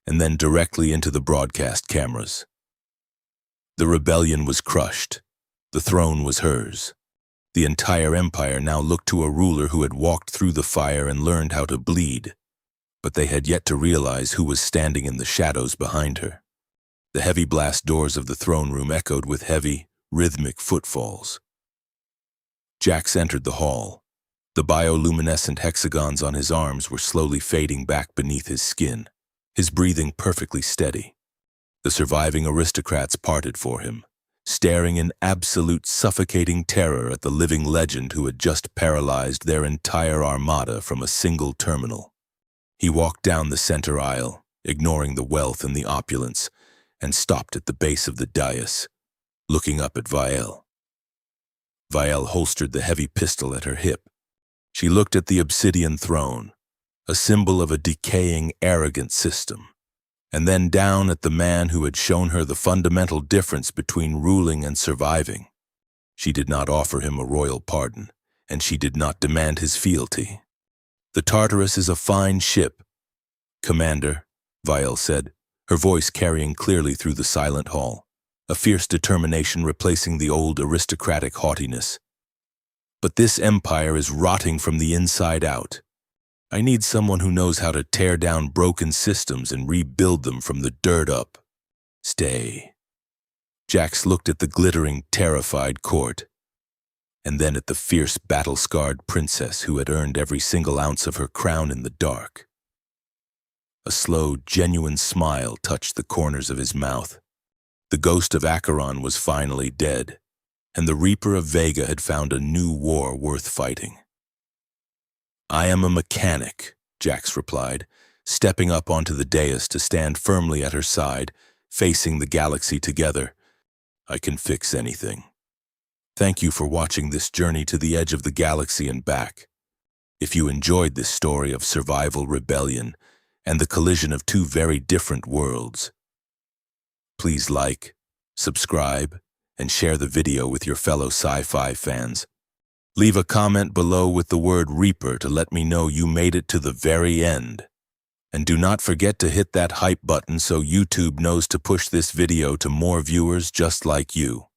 and then directly into the broadcast cameras. The rebellion was crushed. The throne was hers. The entire empire now looked to a ruler who had walked through the fire and learned how to bleed, but they had yet to realize who was standing in the shadows behind her. The heavy blast doors of the throne room echoed with heavy, rhythmic footfalls. Jax entered the hall. The bioluminescent hexagons on his arms were slowly fading back beneath his skin, his breathing perfectly steady. The surviving aristocrats parted for him, staring in absolute suffocating terror at the living legend who had just paralyzed their entire armada from a single terminal. He walked down the center aisle, ignoring the wealth and the opulence, and stopped at the base of the dais, looking up at Vael. Vael holstered the heavy pistol at her hip. She looked at the obsidian throne, a symbol of a decaying, arrogant system, and then down at the man who had shown her the fundamental difference between ruling and surviving. She did not offer him a royal pardon, and she did not demand his fealty. "The Tartarus is a fine ship, Commander," Vael said, her voice carrying clearly through the silent hall, a fierce determination replacing the old aristocratic haughtiness. "But this empire is rotting from the inside out. I need someone who knows how to tear down broken systems and rebuild them from the dirt up. Stay." Jax looked at the glittering, terrified court, and then at the fierce, battle-scarred princess who had earned every single ounce of her crown in the dark. A slow, genuine smile touched the corners of his mouth. The ghost of Acheron was finally dead, and the Reaper of Vega had found a new war worth fighting. "I am a mechanic," Jax replied, stepping up onto the dais to stand firmly at her side, facing the galaxy together. "I can fix anything. Thank you for watching this journey to the edge of the galaxy and back. If you enjoyed this story of survival, rebellion, and the collision of two very different worlds, please like, subscribe, and share the video with your fellow sci-fi fans. Leave a comment below with the word Reaper to let me know you made it to the very end. And do not forget to hit that hype button so YouTube knows to push this video to more viewers just like you.